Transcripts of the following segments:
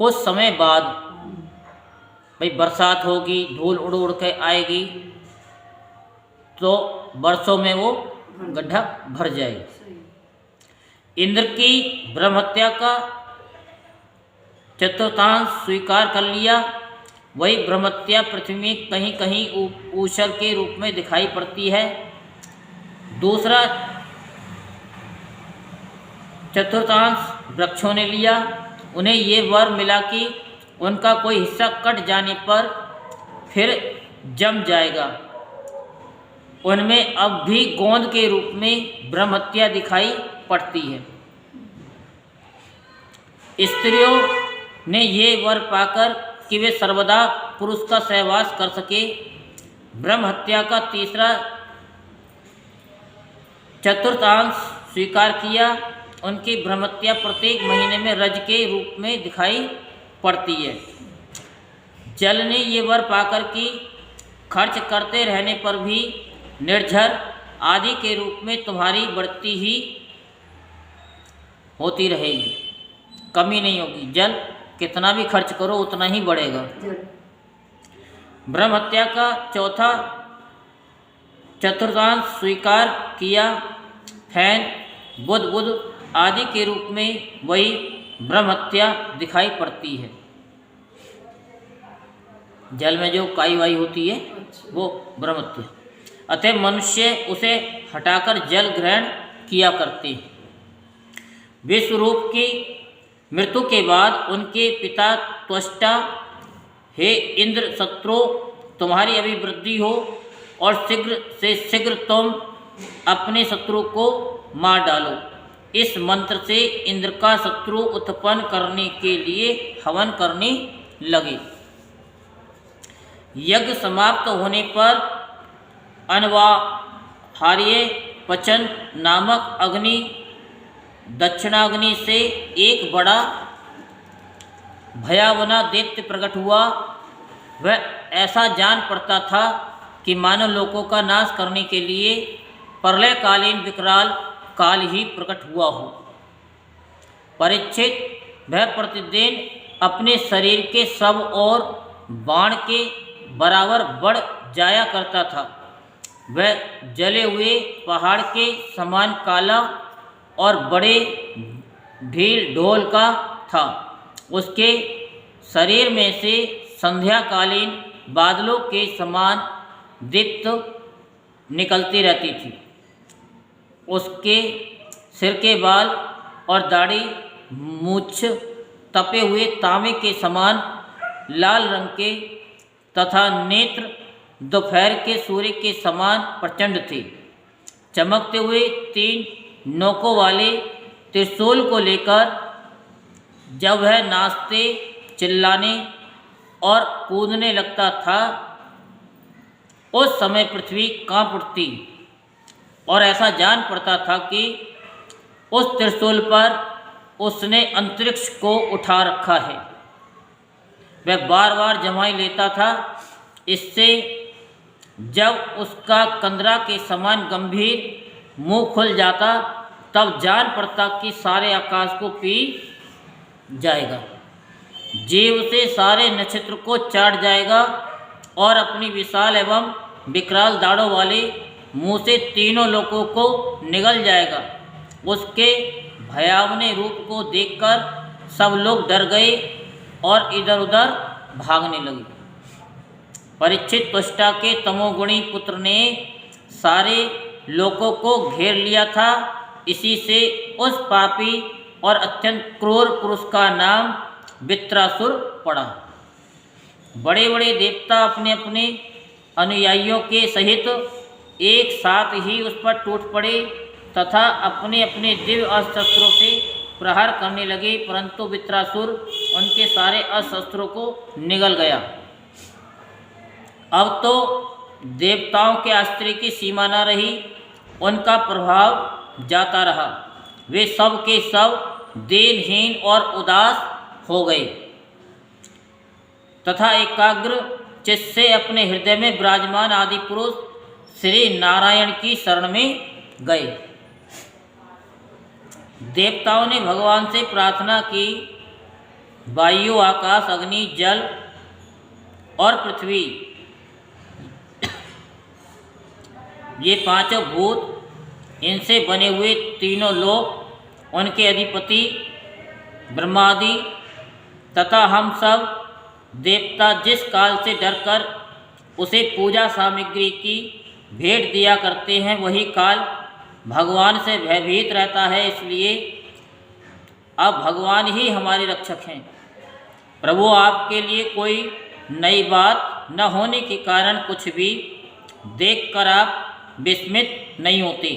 कुछ समय बाद भाई बरसात होगी, धूल उड़ उड़ के आएगी, तो वर्षों में वो गड्ढा भर जाएगा। इंद्र की ब्रह्म हत्या का चतुर्थांश स्वीकार कर लिया। वही ब्रह्म हत्या पृथ्वी में कहीं कहीं ऊषर के रूप में दिखाई पड़ती है। दूसरा चतुर्थांश वृक्षों ने लिया। उन्हें ये वर मिला कि उनका कोई हिस्सा कट जाने पर फिर जम जाएगा। उनमें अब भी गोंद के रूप में ब्रह्म हत्या दिखाई पड़ती है। स्त्रियों ने ये वर पाकर कि वे सर्वदा पुरुष का सहवास कर सके, ब्रह्म हत्या का तीसरा चतुर्थांश स्वीकार किया। उनकी ब्रह्म हत्या प्रत्येक महीने में रज के रूप में दिखाई पड़ती है। जल ने ये वर पाकर कि खर्च करते रहने पर भी निर्झर आदि के रूप में तुम्हारी बढ़ती ही होती रहेगी, कमी नहीं होगी। जल कितना भी खर्च करो उतना ही बढ़ेगा। ब्रह्म हत्या का चौथा चतुर्थांश स्वीकार किया। फैन, बुध आदि के रूप में वही ब्रह्म हत्या दिखाई पड़ती है। जल में जो काई वाई होती है वो ब्रह्म हत्या। अतः मनुष्य उसे हटाकर जल ग्रहण किया करते हैं। विश्वरूप की मृत्यु के बाद उनके पिता त्वष्टा, हे इंद्र शत्रु, तुम्हारी अभिवृद्धि हो और शीघ्र से शीघ्र तुम अपने शत्रु को मार डालो। इस मंत्र से इंद्र का शत्रु उत्पन्न करने के लिए हवन करने लगे। यज्ञ समाप्त होने पर अनवाहार्य पचन नामक अग्नि, दक्षिणाग्नि से एक बड़ा भयावना दैत्य प्रकट हुआ। वह ऐसा जान पड़ता था कि मानव लोकों का नाश करने के लिए प्रलयकालीन विकराल काल ही प्रकट हुआ हो। परीक्षित वह प्रतिदिन अपने शरीर के सब ओर बाण के बराबर बढ़ जाया करता था। वह जले हुए पहाड़ के समान काला और बड़े ढील ढोल का था। उसके शरीर में से संध्याकालीन बादलों के समान दीप्त निकलती रहती थी। उसके सिर के बाल और दाढ़ी मूछ तपे हुए तांबे के समान लाल रंग के तथा नेत्र दोपहर के सूर्य के समान प्रचंड थे। चमकते हुए 3 नोकों वाले त्रिशूल को लेकर जब वह नाचते, चिल्लाने और कूदने लगता था, उस समय पृथ्वी कांप उठती और ऐसा जान पड़ता था कि उस त्रिशूल पर उसने अंतरिक्ष को उठा रखा है। वह बार बार जमाई लेता था। इससे जब उसका कंदरा के समान गंभीर मुंह खुल जाता, तब जान पड़ता कि सारे आकाश को पी जाएगा, जीव से सारे नक्षत्र को चाट जाएगा और अपनी विशाल एवं विकराल दाढ़ों वाले मुंह से तीनों लोकों को निगल जाएगा। उसके भयावने रूप को देखकर सब लोग डर गए और इधर उधर भागने लगे। परीक्षित त्वष्टा के तमोगुणी पुत्र ने सारे लोकों को घेर लिया था। इसी से उस पापी और अत्यंत क्रूर पुरुष का नाम वृत्रासुर पड़ा। बड़े बड़े देवता अपने अपने अनुयायियों के सहित एक साथ ही उस पर टूट पड़े तथा अपने अपने दिव्य अस्त्रों से प्रहार करने लगे, परंतु वृत्रासुर उनके सारे अस्त्रों को निगल गया। अब तो देवताओं के आश्चर्य की सीमा न रही, उनका प्रभाव जाता रहा। वे सब के सब दीनहीन और उदास हो गए तथा एकाग्र चित्त से अपने हृदय में विराजमान आदि पुरुष श्री नारायण की शरण में गए। देवताओं ने भगवान से प्रार्थना की वायु, आकाश, अग्नि, जल और पृथ्वी, ये पांचों भूत, इनसे बने हुए तीनों लोक, उनके अधिपति ब्रह्मादि तथा हम सब देवता जिस काल से डरकर उसे पूजा सामग्री की भेंट दिया करते हैं, वही काल भगवान से भयभीत रहता है। इसलिए अब भगवान ही हमारे रक्षक हैं। प्रभु, आपके लिए कोई नई बात न होने के कारण कुछ भी देखकर आप विस्मित नहीं होते।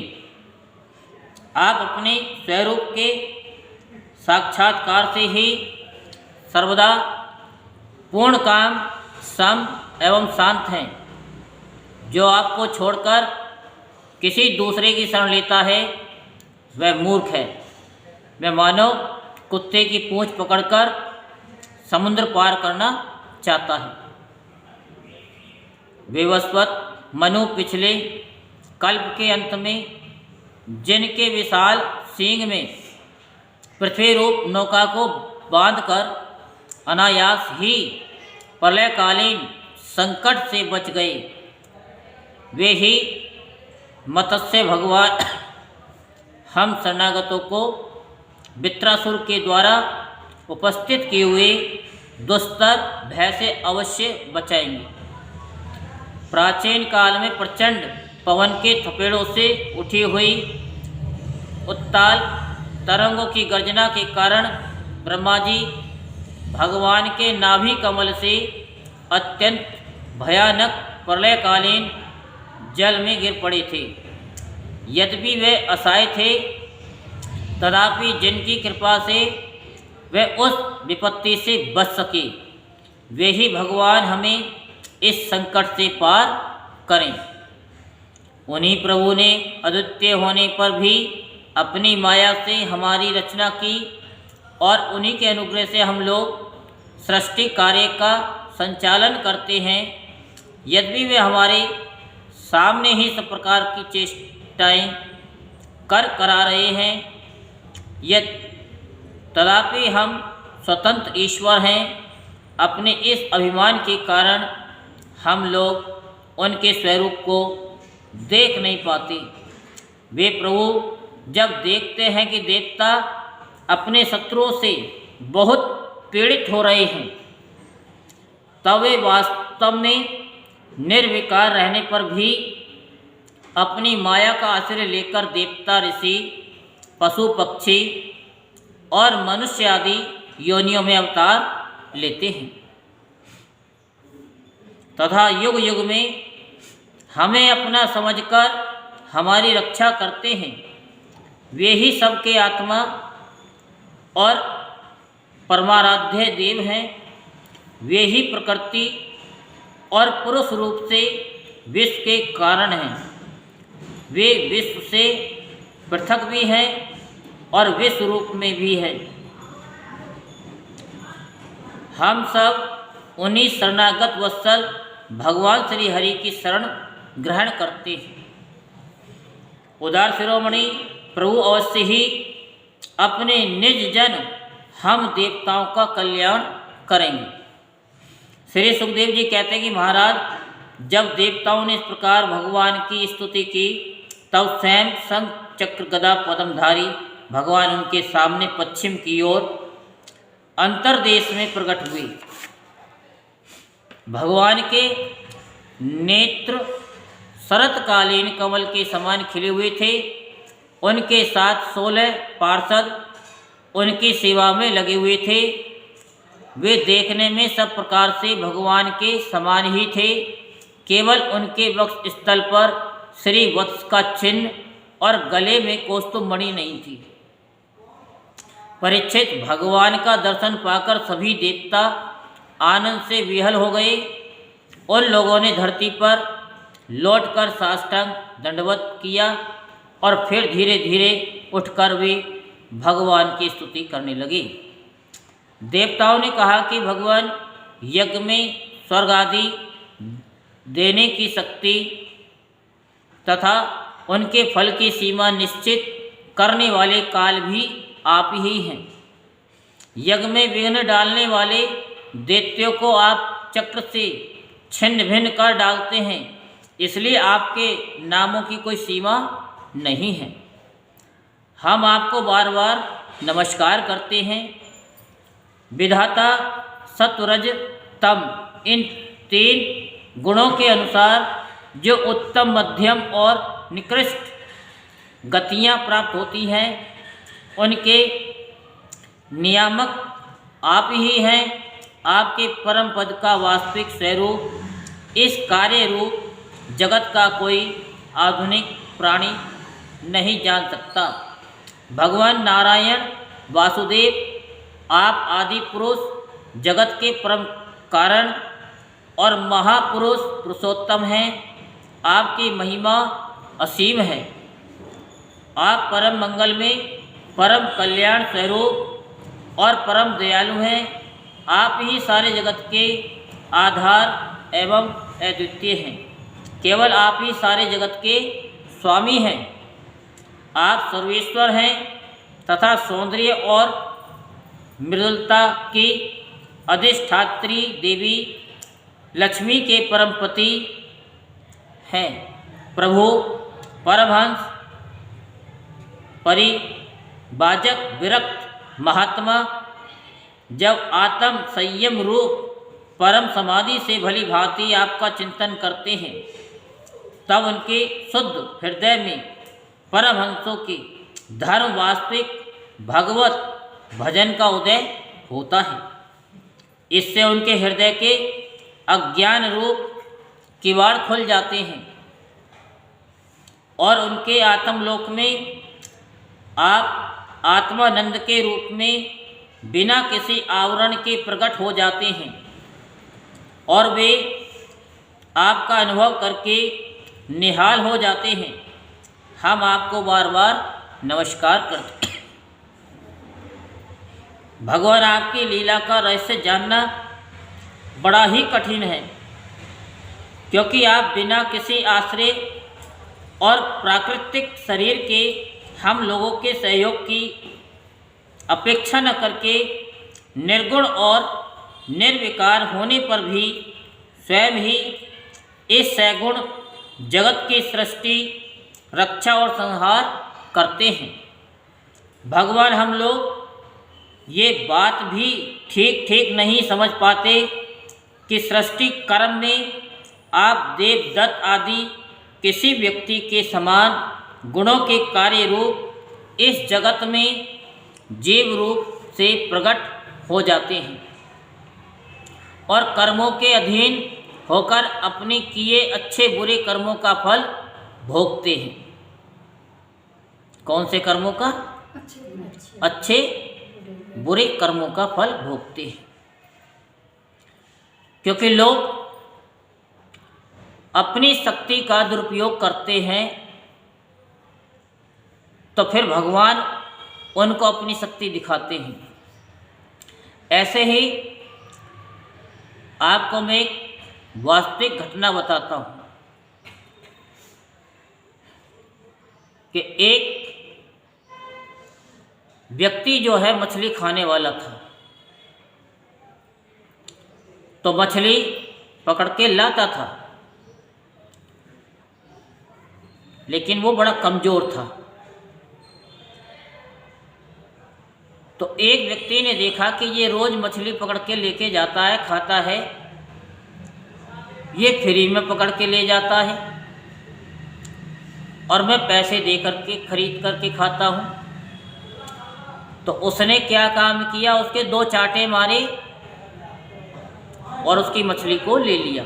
आप अपने स्वरूप के साक्षात्कार से ही सर्वदा पूर्ण काम, सम एवं शांत हैं। जो आपको छोड़कर किसी दूसरे की शरण लेता है वह मूर्ख है। वह मानो कुत्ते की पूंछ पकड़कर समुद्र पार करना चाहता है। विवस्वत मनु पिछले कल्प के अंत में जिनके विशाल सींग में पृथ्वी रूप नौका को बांधकर अनायास ही प्रलयकालीन संकट से बच गए, वे ही मत्स्य भगवान हम शरणागतों को वृत्रासुर के द्वारा उपस्थित किए हुए दुस्तर भय से अवश्य बचाएंगे। प्राचीन काल में प्रचंड पवन के थपेड़ों से उठी हुई उत्ताल तरंगों की गर्जना के कारण ब्रह्मा जी भगवान के नाभि कमल से अत्यंत भयानक प्रलयकालीन जल में गिर पड़े थे। यद्यपि वे असहाय थे, तथापि जिनकी कृपा से वे उस विपत्ति से बच सके, वे ही भगवान हमें इस संकट से पार करें। उन्हीं प्रभु ने अद्वितीय होने पर भी अपनी माया से हमारी रचना की और उन्हीं के अनुग्रह से हम लोग सृष्टि कार्य का संचालन करते हैं। यद्यपि वे हमारे सामने ही सब प्रकार की चेष्टाएं करा रहे हैं, तथापि हम स्वतंत्र ईश्वर हैं। अपने इस अभिमान के कारण हम लोग उनके स्वरूप को देख नहीं पाते। वे प्रभु जब देखते हैं कि देवता अपने शत्रुओं से बहुत पीड़ित हो रहे हैं, तब वे वास्तव में निर्विकार रहने पर भी अपनी माया का आश्रय लेकर देवता, ऋषि, पशु, पक्षी और मनुष्य आदि योनियों में अवतार लेते हैं तथा युग युग में हमें अपना समझकर हमारी रक्षा करते हैं। वे ही सबके आत्मा और परमाराध्य देव हैं। वे ही प्रकृति और पुरुष रूप से विश्व के कारण हैं। वे विश्व से पृथक भी हैं और विश्व रूप में भी हैं। हम सब उन्हीं शरणागत वत्सल भगवान श्री हरि की शरण ग्रहण करते हैं। उदार शिरोमणि प्रभु अवश्य ही अपने निज जन हम देवताओं का कल्याण करेंगे। श्री सुखदेव जी कहते हैं कि महाराज, जब देवताओं ने इस प्रकार भगवान की स्तुति की, तब स्वयं शंख चक्र गदा पद्मधारी भगवान उनके सामने पश्चिम की ओर अंतरदेश में प्रकट हुए। भगवान के नेत्र शरतकालीन कमल के समान खिले हुए थे। उनके साथ 16 पार्षद उनकी सेवा में लगे हुए थे। वे देखने में सब प्रकार से भगवान के समान ही थे। केवल उनके वक्ष स्थल पर श्री वत्स का चिन्ह और गले में कौस्तुभ मणि नहीं थी। परीक्षित, भगवान का दर्शन पाकर सभी देवता आनंद से विहल हो गए। उन लोगों ने धरती पर लौटकर साष्टांग दंडवत किया और फिर धीरे धीरे उठकर वे भगवान की स्तुति करने लगे। देवताओं ने कहा कि भगवान यज्ञ में स्वर्ग आदि देने की शक्ति तथा उनके फल की सीमा निश्चित करने वाले काल भी आप ही हैं। यज्ञ में विघ्न डालने वाले दैत्यों को आप चक्र से छिन्न भिन्न कर डालते हैं, इसलिए आपके नामों की कोई सीमा नहीं है। हम आपको बार बार नमस्कार करते हैं। विधाता सत्वरज तम, इन 3 गुणों के अनुसार जो उत्तम, मध्यम और निकृष्ट गतियाँ प्राप्त होती हैं, उनके नियामक आप ही हैं। आपके परम पद का वास्तविक स्वरूप इस कार्य रूप जगत का कोई आधुनिक प्राणी नहीं जान सकता। भगवान नारायण वासुदेव, आप आदि पुरुष, जगत के परम कारण और महापुरुष पुरुषोत्तम हैं। आपकी महिमा असीम है। आप परम मंगल में परम कल्याण स्वरूप और परम दयालु हैं। आप ही सारे जगत के आधार एवं अद्वितीय हैं। केवल आप ही सारे जगत के स्वामी हैं। आप सर्वेश्वर हैं तथा सौंदर्य और मृदुलता की अधिष्ठात्री देवी लक्ष्मी के परमपति हैं। प्रभु परमहंस परिवाजक विरक्त महात्मा जब आत्म संयम रूप परम समाधि से भली भांति आपका चिंतन करते हैं, तब उनके शुद्ध हृदय में परमहंसों के धर्म वास्तविक भगवत भजन का उदय होता है। इससे उनके हृदय के अज्ञान रूप किवाड़ खुल जाते हैं और उनके आत्मलोक में आप आत्मानंद के रूप में बिना किसी आवरण के प्रकट हो जाते हैं और वे आपका अनुभव करके निहाल हो जाते हैं। हम आपको बार बार नमस्कार करते हैं। भगवान, आपकी लीला का रहस्य जानना बड़ा ही कठिन है, क्योंकि आप बिना किसी आश्रय और प्राकृतिक शरीर के हम लोगों के सहयोग की अपेक्षा न करके निर्गुण और निर्विकार होने पर भी स्वयं ही इस सगुण जगत की सृष्टि, रक्षा और संहार करते हैं। भगवान, हम लोग ये बात भी ठीक नहीं समझ पाते कि सृष्टि कर्म में आप देवदत्त आदि किसी व्यक्ति के समान गुणों के कार्य रूप इस जगत में जीव रूप से प्रकट हो जाते हैं और कर्मों के अधीन होकर अपने किए अच्छे बुरे कर्मों का फल भोगते हैं। कौन से कर्मों का? अच्छे बुरे कर्मों का फल भोगते हैं। क्योंकि लोग अपनी शक्ति का दुरुपयोग करते हैं, तो फिर भगवान उनको अपनी शक्ति दिखाते हैं। ऐसे ही आपको मैं एक वास्तविक घटना बताता हूँ कि एक व्यक्ति जो है मछली खाने वाला था, तो मछली पकड़ के लाता था, लेकिन वो बड़ा कमज़ोर था। तो एक व्यक्ति ने देखा कि ये रोज़ मछली पकड़ के लेके जाता है, खाता है, ये फ्री में पकड़ के ले जाता है और मैं पैसे दे करके खरीद करके खाता हूँ। तो उसने क्या काम किया, उसके 2 चांटे मारे और उसकी मछली को ले लिया।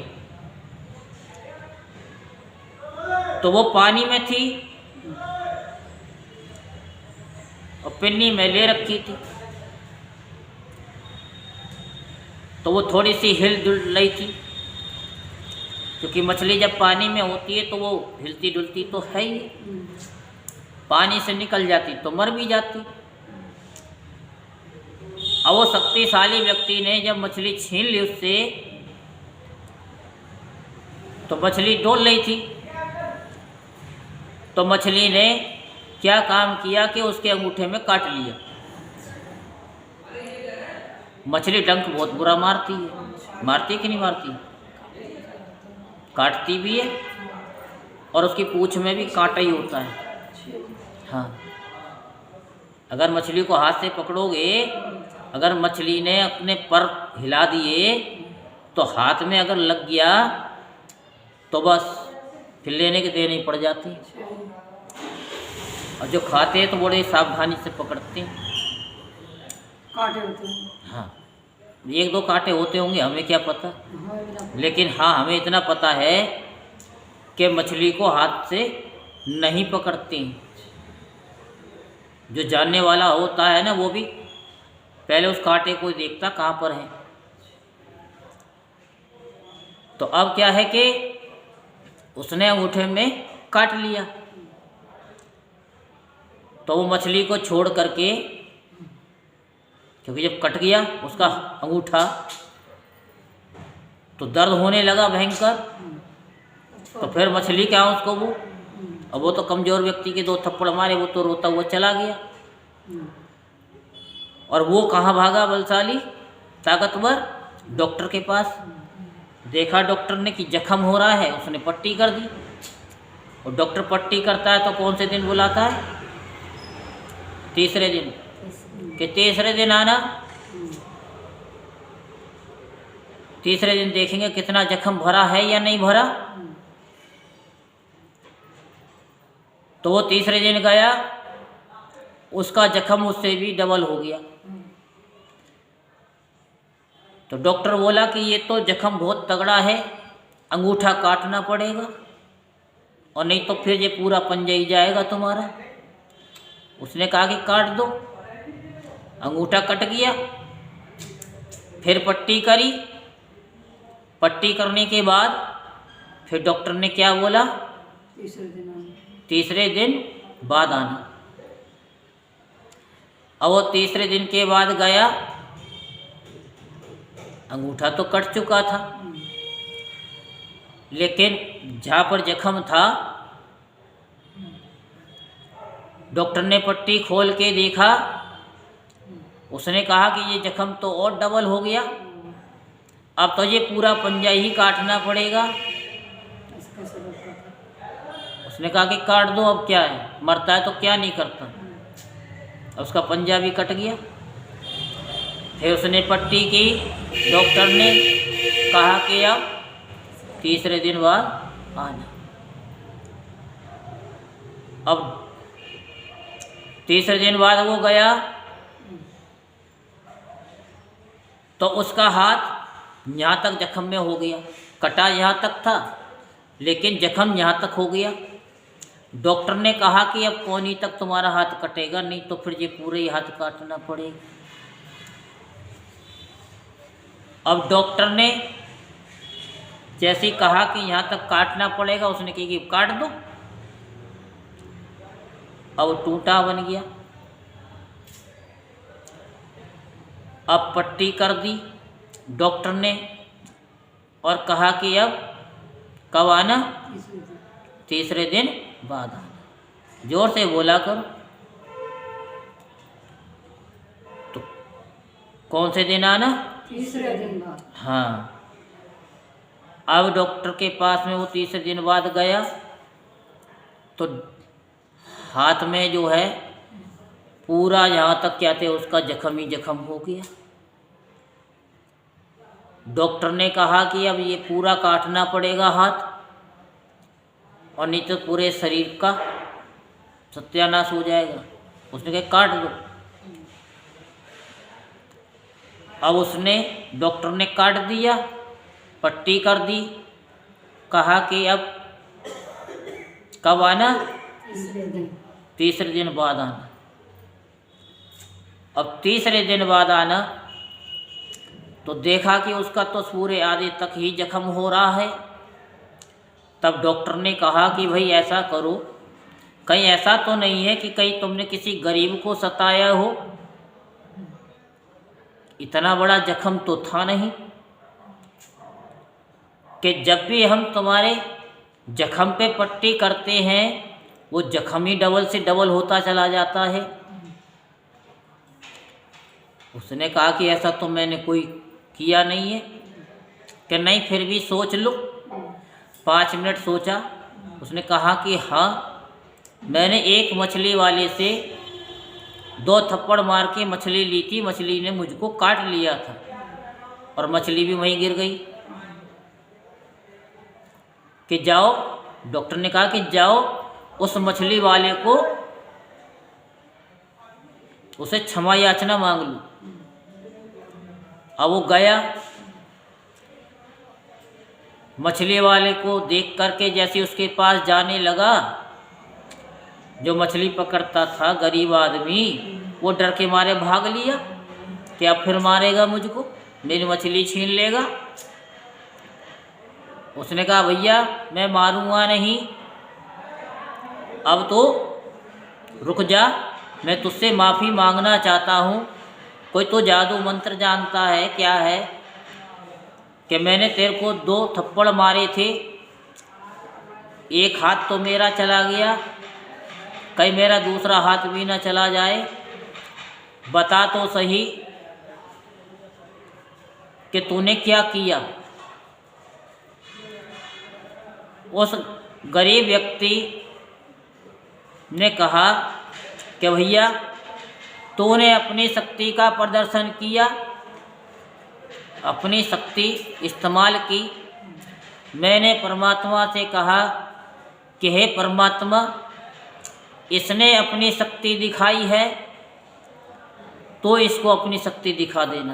तो वो पानी में थी और पिन्नी में ले रखी थी, तो वो थोड़ी सी हिल डुल रही थी, क्योंकि मछली जब पानी में होती है तो वो हिलती डुलती तो है ही, पानी से निकल जाती तो मर भी जाती। अब वो शक्तिशाली व्यक्ति ने जब मछली छीन ली उससे, तो मछली डोल रही थी, तो मछली ने क्या काम किया कि उसके अंगूठे में काट लिया मछली डंक बहुत बुरा मारती है, मारती है कि नहीं मारती? काटती भी है और उसकी पूंछ में भी कांटा ही होता है। हाँ, अगर मछली को हाथ से पकड़ोगे, अगर मछली ने अपने पर हिला दिए तो हाथ में अगर लग गया तो बस फिर लेने के देने पड़ जाती। और जो खाते हैं तो बड़े सावधानी से पकड़ते हैं। कांटे होते हैं। हाँ, एक दो कांटे होते होंगे, हमें क्या पता, लेकिन हाँ हमें इतना पता है कि मछली को हाथ से नहीं पकड़ते हैं। जो जानने वाला होता है ना, वो भी पहले उस कांटे को देखता कहाँ पर है। तो अब क्या है कि उसने अंगूठे में काट लिया, तो वो मछली को छोड़ करके, क्योंकि जब कट गया उसका अंगूठा तो दर्द होने लगा भयंकर। तो फिर मछली क्या, उसको वो, अब वो तो कमज़ोर व्यक्ति के 2 थप्पड़ मारे, वो तो रोता हुआ चला गया। और वो कहाँ भागा बलशाली ताकतवर? डॉक्टर के पास। देखा डॉक्टर ने कि जख्म हो रहा है, उसने पट्टी कर दी। और डॉक्टर पट्टी करता है तो कौन से दिन बुलाता है? तीसरे दिन, कि तीसरे दिन आना। तीसरे दिन देखेंगे कितना जख्म भरा है या नहीं भरा। तो वो तीसरे दिन गया, उसका जख्म उससे भी डबल हो गया। तो डॉक्टर बोला कि ये तो जख्म बहुत तगड़ा है, अंगूठा काटना पड़ेगा, और नहीं तो फिर ये पूरा पंजा ही जाएगा तुम्हारा। उसने कहा कि काट दो। अंगूठा कट गया, फिर पट्टी करी। पट्टी करने के बाद फिर डॉक्टर ने क्या बोला? तीसरे दिन बाद आना। अब वो तीसरे दिन के बाद गया, अंगूठा तो कट चुका था, लेकिन जहाँ पर जख्म था डॉक्टर ने पट्टी खोल के देखा। उसने कहा कि ये जख्म तो और डबल हो गया, अब तो ये पूरा पंजा ही काटना पड़ेगा। उसने कहा कि काट दो, अब क्या है, मरता है तो क्या नहीं करता। अब उसका पंजा भी कट गया। फिर उसने पट्टी की, डॉक्टर ने कहा कि अब तीसरे दिन बाद आना। अब तीसरे दिन बाद वो गया तो उसका हाथ यहाँ तक जख्म में हो गया। कटा यहाँ तक था, लेकिन जख्म यहाँ तक हो गया। डॉक्टर ने कहा कि अब कोनी तक तुम्हारा हाथ कटेगा, नहीं तो फिर ये पूरे ही हाथ काटना पड़ेगा। अब डॉक्टर ने जैसे ही कहा कि यहाँ तक काटना पड़ेगा, उसने कहा कि काट दो। अब टूटा बन गया। अब पट्टी कर दी डॉक्टर ने और कहा कि अब कब आना? तीसरे दिन बाद आना। जोर से बोला करो। तो कौन से दिन आना? तीसरे दिन बाद। हाँ। अब डॉक्टर के पास में वो तीसरे दिन बाद गया तो हाथ में जो है पूरा यहाँ तक क्या थे, उसका जख्म ही जख्म हो गया। डॉक्टर ने कहा कि अब ये पूरा काटना पड़ेगा हाथ, और नहीं तो पूरे शरीर का सत्यानाश हो जाएगा। उसने कहा काट दो। अब उसने, डॉक्टर ने काट दिया, पट्टी कर दी, कहा कि अब कब आना? तीसरे दिन बाद आना। अब तीसरे दिन बाद आना तो देखा कि उसका तो पूरे आधे तक ही जख्म हो रहा है। तब डॉक्टर ने कहा कि भाई ऐसा करो, कहीं ऐसा तो नहीं है कि कहीं तुमने किसी गरीब को सताया हो? इतना बड़ा जख्म तो था नहीं कि जब भी हम तुम्हारे जख्म पे पट्टी करते हैं वो जख्म ही डबल से डबल होता चला जाता है। उसने कहा कि ऐसा तो मैंने कोई किया नहीं है। कि नहीं फिर भी सोच लो। 5 मिनट सोचा। उसने कहा कि हाँ, मैंने एक मछली वाले से 2 थप्पड़ मार के मछली ली थी, मछली ने मुझको काट लिया था और मछली भी वहीं गिर गई। कि जाओ, डॉक्टर ने कहा कि जाओ उस मछली वाले को, उसे क्षमा याचना मांग लो। अब वो गया, मछली वाले को देख करके जैसे उसके पास जाने लगा, जो मछली पकड़ता था गरीब आदमी, वो डर के मारे भाग लिया कि अब फिर मारेगा मुझको, मेरी मछली छीन लेगा। उसने कहा भैया मैं मारूंगा नहीं, अब तो रुक जा, मैं तुझसे माफ़ी मांगना चाहता हूँ। कोई तो जादू मंत्र जानता है क्या है कि मैंने तेरे को 2 थप्पड़ मारे थे, एक हाथ तो मेरा चला गया, कहीं मेरा दूसरा हाथ भी ना चला जाए। बता तो सही कि तूने क्या किया। उस गरीब व्यक्ति ने कहा कि भैया तूने अपनी शक्ति का प्रदर्शन किया, अपनी शक्ति इस्तेमाल की। मैंने परमात्मा से कहा कि हे परमात्मा, इसने अपनी शक्ति दिखाई है तो इसको अपनी शक्ति दिखा देना।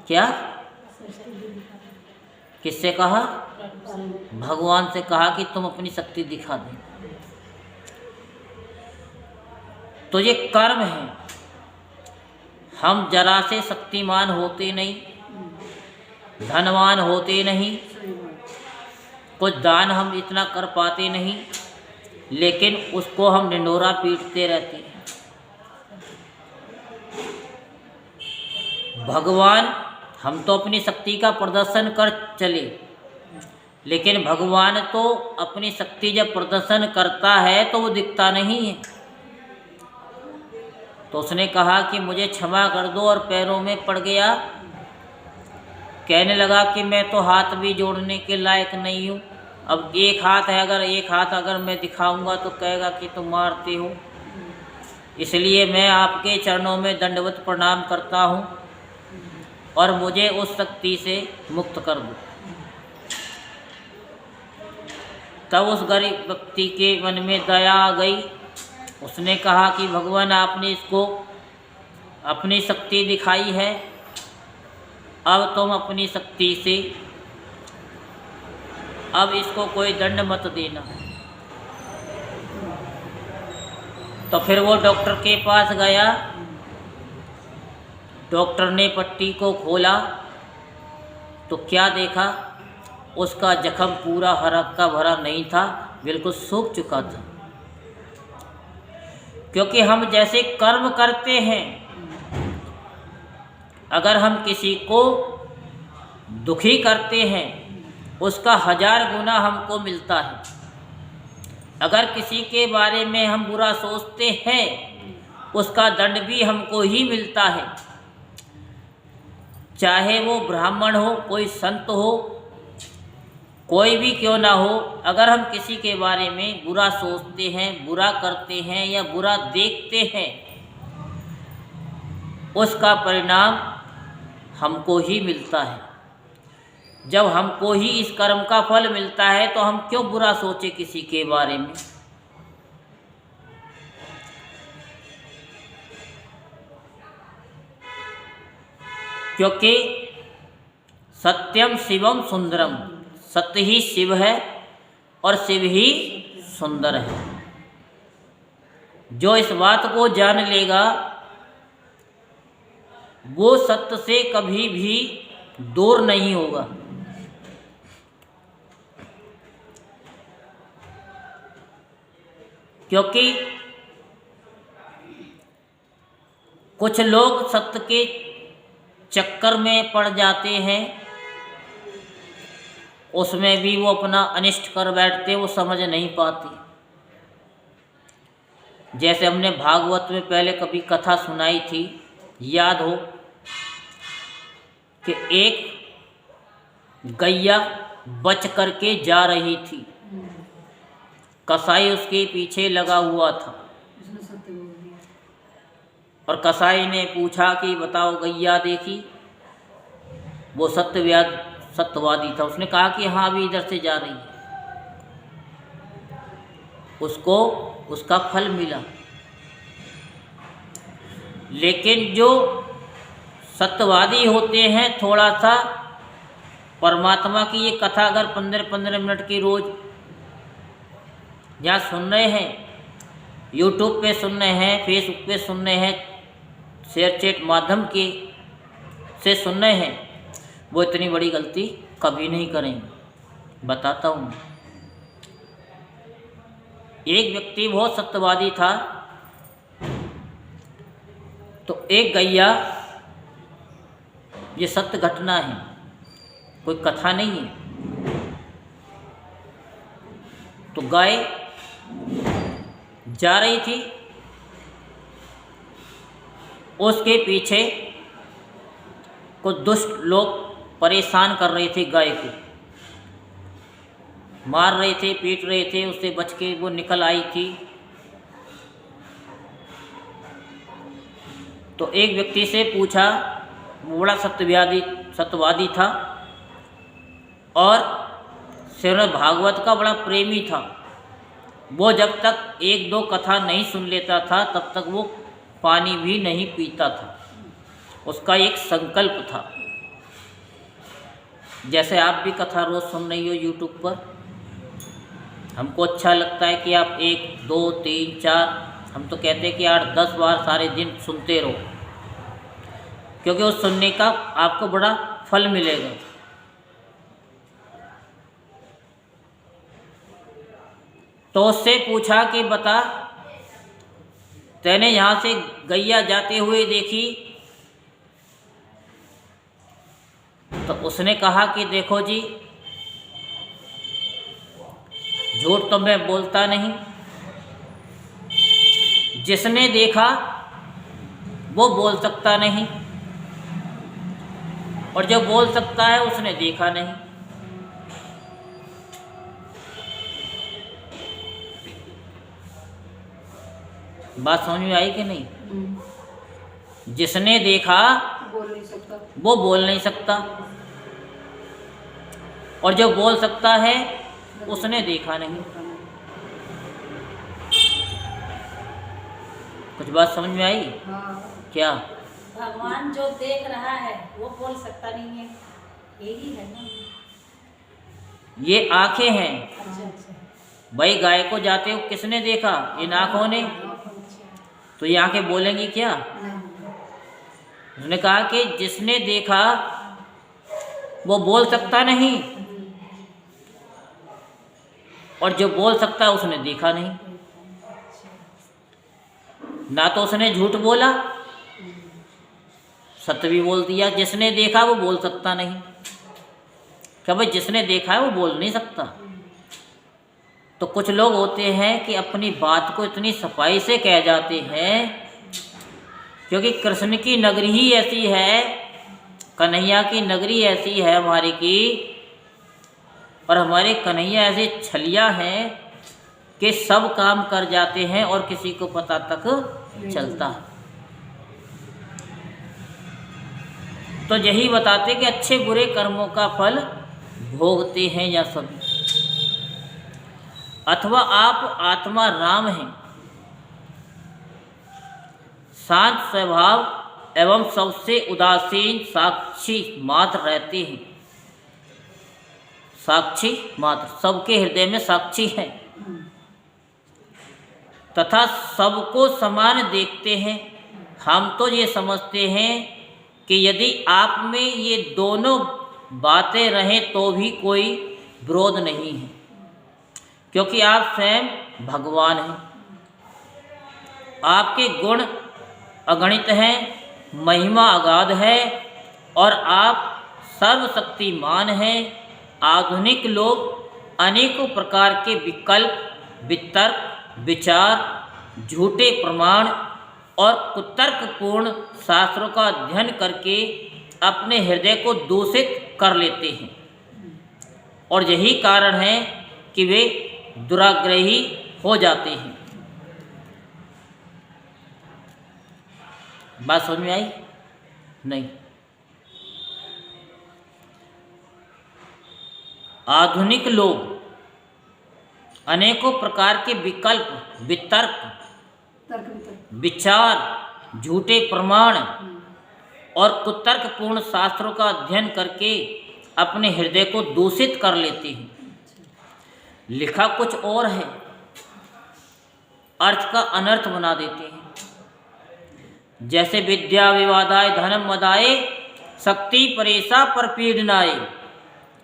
क्या? किससे कहा? भगवान से कहा कि तुम अपनी शक्ति दिखा देना। तो ये कर्म है। हम जरा से शक्तिमान होते नहीं, धनवान होते नहीं, कुछ दान हम इतना कर पाते नहीं, लेकिन उसको हम ढिंढोरा पीटते रहते हैं। भगवान, हम तो अपनी शक्ति का प्रदर्शन कर चले, लेकिन भगवान तो अपनी शक्ति जब प्रदर्शन करता है तो वो दिखता नहीं है। तो उसने कहा कि मुझे क्षमा कर दो, और पैरों में पड़ गया। कहने लगा कि मैं तो हाथ भी जोड़ने के लायक नहीं हूँ। अब एक हाथ है, अगर एक हाथ अगर मैं दिखाऊंगा तो कहेगा कि तुम मारते हो। इसलिए मैं आपके चरणों में दंडवत प्रणाम करता हूँ और मुझे उस शक्ति से मुक्त कर दो। तब उस गरीब व्यक्ति के मन में दया आ गई। उसने कहा कि भगवान, आपने इसको अपनी शक्ति दिखाई है, अब तुम अपनी शक्ति से अब इसको कोई दंड मत देना। तो फिर वो डॉक्टर के पास गया। डॉक्टर ने पट्टी को खोला तो क्या देखा, उसका जख्म पूरा हरा का भरा नहीं था, बिल्कुल सूख चुका था। क्योंकि हम जैसे कर्म करते हैं, अगर हम किसी को दुखी करते हैं उसका 1000 गुना हमको मिलता है। अगर किसी के बारे में हम बुरा सोचते हैं उसका दंड भी हमको ही मिलता है। चाहे वो ब्राह्मण हो, कोई संत हो, कोई भी क्यों ना हो, अगर हम किसी के बारे में बुरा सोचते हैं, बुरा करते हैं या बुरा देखते हैं, उसका परिणाम हमको ही मिलता है। जब हमको ही इस कर्म का फल मिलता है तो हम क्यों बुरा सोचे किसी के बारे में। क्योंकि सत्यम शिवम सुंदरम, सत्य ही शिव है और शिव ही सुंदर है। जो इस बात को जान लेगा वो सत्य से कभी भी दूर नहीं होगा। क्योंकि कुछ लोग सत्य के चक्कर में पड़ जाते हैं, उसमें भी वो अपना अनिष्ट कर बैठते, वो समझ नहीं पाते। जैसे हमने भागवत में पहले कभी कथा सुनाई थी याद हो कि एक गैया बच करके जा रही थी, कसाई उसके पीछे लगा हुआ था उसने सत्य बोल दिया। और कसाई ने पूछा कि बताओ गैया देखी? वो सत्यवादी था, उसने कहा कि हाँ अभी इधर से जा रही है। उसको उसका फल मिला। लेकिन जो सत्यवादी होते हैं, थोड़ा सा परमात्मा की ये कथा अगर 15-15 मिनट की रोज यहाँ सुन रहे हैं, यूट्यूब पे सुन रहे हैं, फेसबुक पे सुन रहे हैं, शेयर चैट माध्यम के से सुन रहे हैं, वो इतनी बड़ी गलती कभी नहीं करेंगे। बताता हूँ। एक व्यक्ति बहुत सत्यवादी था, तो एक गैया, ये सत्य घटना है, कोई कथा नहीं है, तो गाय जा रही थी, उसके पीछे कुछ दुष्ट लोग परेशान कर रहे थे, गाय को मार रहे थे, पीट रहे थे, उससे बच के वो निकल आई थी। तो एक व्यक्ति से पूछा, वो बड़ा सत्यवादी था और श्रीमद् भागवत का बड़ा प्रेमी था। वो जब तक 1-2 कथा नहीं सुन लेता था तब तक वो पानी भी नहीं पीता था। उसका एक संकल्प था। जैसे आप भी कथा रोज़ सुन रही हो यूट्यूब पर, हमको अच्छा लगता है कि आप 1, 2, 3, 4, हम तो कहते हैं कि 8-10 बार सारे दिन सुनते रहो, क्योंकि उस सुनने का आपको बड़ा फल मिलेगा। तो उससे पूछा कि बता, तैने यहाँ से गैया जाते हुए देखी? तो उसने कहा कि देखो जी, झूठ तो मैं बोलता नहीं, जिसने देखा वो बोल सकता नहीं, और जो बोल सकता है उसने देखा नहीं। बात समझ में आई कि नहीं? जिसने देखा बोल नहीं सकता, वो बोल नहीं सकता, और जो बोल सकता है उसने देखा नहीं। कुछ बात समझ में आई? हाँ। क्या? भगवान जो देख रहा है वो बोल सकता नहीं है, यही है ना। ये आंखें हैं अच्छा। भाई, गाय को जाते हो किसने देखा? इन आंखों ने। तो ये आंखें बोलेंगी क्या? उसने कहा कि जिसने देखा वो बोल सकता नहीं, और जो बोल सकता है उसने देखा नहीं। ना तो उसने झूठ बोला, सत्य भी बोल दिया। जिसने देखा वो बोल सकता नहीं, क्या भाई जिसने देखा है वो बोल नहीं सकता। तो कुछ लोग होते हैं कि अपनी बात को इतनी सफाई से कह जाते हैं, क्योंकि कृष्ण की नगरी ही ऐसी है, कन्हैया की नगरी ऐसी है हमारी की, और हमारे कन्हैया ऐसे छलिया हैं कि सब काम कर जाते हैं और किसी को पता तक चलता है। तो यही बताते कि अच्छे बुरे कर्मों का फल भोगते हैं या सभी। अथवा आप आत्मा राम हैं, शांत स्वभाव एवं सबसे उदासीन साक्षी मात्र रहते हैं। साक्षी मात्र, सबके हृदय में साक्षी है, तथा सबको समान देखते हैं। हम तो ये समझते हैं कि यदि आप में ये दोनों बातें रहें तो भी कोई विरोध नहीं है, क्योंकि आप स्वयं भगवान हैं। आपके गुण अगणित हैं, महिमा अगाध है, और आप सर्वशक्तिमान हैं। आधुनिक लोग अनेकों प्रकार के विकल्प, वितर्क, विचार, झूठे प्रमाण और कुतर्कपूर्ण शास्त्रों का अध्ययन करके अपने हृदय को दूषित कर लेते हैं, और यही कारण है कि वे दुराग्रही हो जाते हैं। बात समझ में आई? नहीं। आधुनिक लोग अनेकों प्रकार के विकल्प, वितर्क, तर्क वितर्क, विचार, झूठे प्रमाण और कुतर्कपूर्ण शास्त्रों का अध्ययन करके अपने हृदय को दूषित कर लेते हैं। लिखा कुछ और है, अर्थ का अनर्थ बना देते हैं। जैसे विद्या विवादाय धनम मदाय शक्ति परेशा पर पीडनाय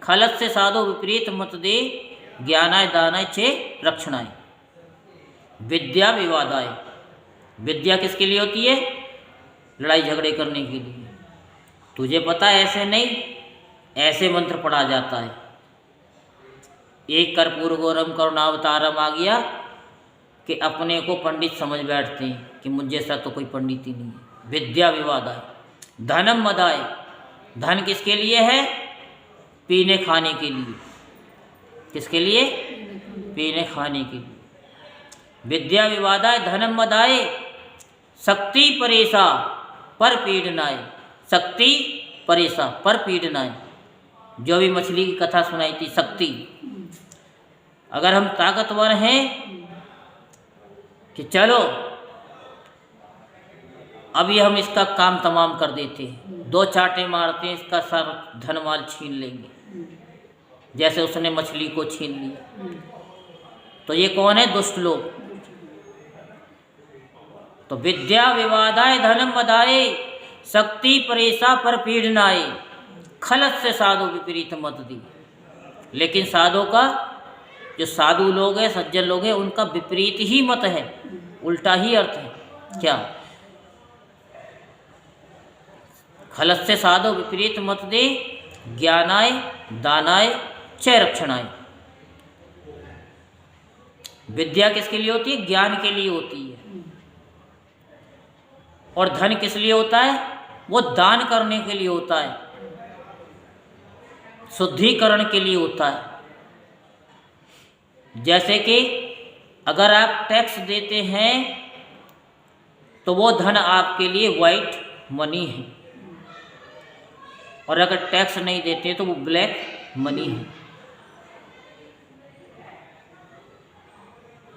खलत से साधो विपरीत मत दे ज्ञानाय दानाय चे रक्षणाय। विद्या विवादाय, विद्या किसके लिए होती है? लड़ाई झगड़े करने के लिए। तुझे पता है ऐसे नहीं, ऐसे मंत्र पढ़ा जाता है। एक कर्पूरगौरम करुणावतारम आ गया कि अपने को पंडित समझ बैठते हैं कि मुझ जैसा तो कोई पंडित ही नहीं है। विद्या विवादाय धनम मदाय, धन किसके लिए है? पीने खाने के लिए। किसके लिए? पीने खाने के लिए। विद्या विवादाय धनम मदाय शक्ति परेशा पर पीडनाय, शक्ति परेशा पर पीडनाय। जो भी मछली की कथा सुनाई थी, शक्ति। अगर हम ताकतवर हैं कि चलो अभी हम इसका काम तमाम कर देते हैं, 2 चांटे मारते हैं, इसका सब धन माल छीन लेंगे, जैसे उसने मछली को छीन लिया। तो ये कौन है? दुष्ट लोग। तो विद्या विवादाय धनम मदाय शक्ति परेशा पर पीडनाय खलत से साधु विपरीत मत दी। लेकिन साधु का, जो साधु लोग हैं, सज्जन लोग हैं, उनका विपरीत ही मत है, उल्टा ही अर्थ है। क्या? खलत से साधु विपरीत मत दे ज्ञानाय दानाय च रक्षणाय। विद्या किसके लिए होती है? ज्ञान के लिए होती है। और धन किस लिए होता है? वो दान करने के लिए होता है, शुद्धिकरण के लिए होता है। जैसे कि अगर आप टैक्स देते हैं तो वो धन आपके लिए वाइट मनी है, और अगर टैक्स नहीं देते तो वो ब्लैक मनी है।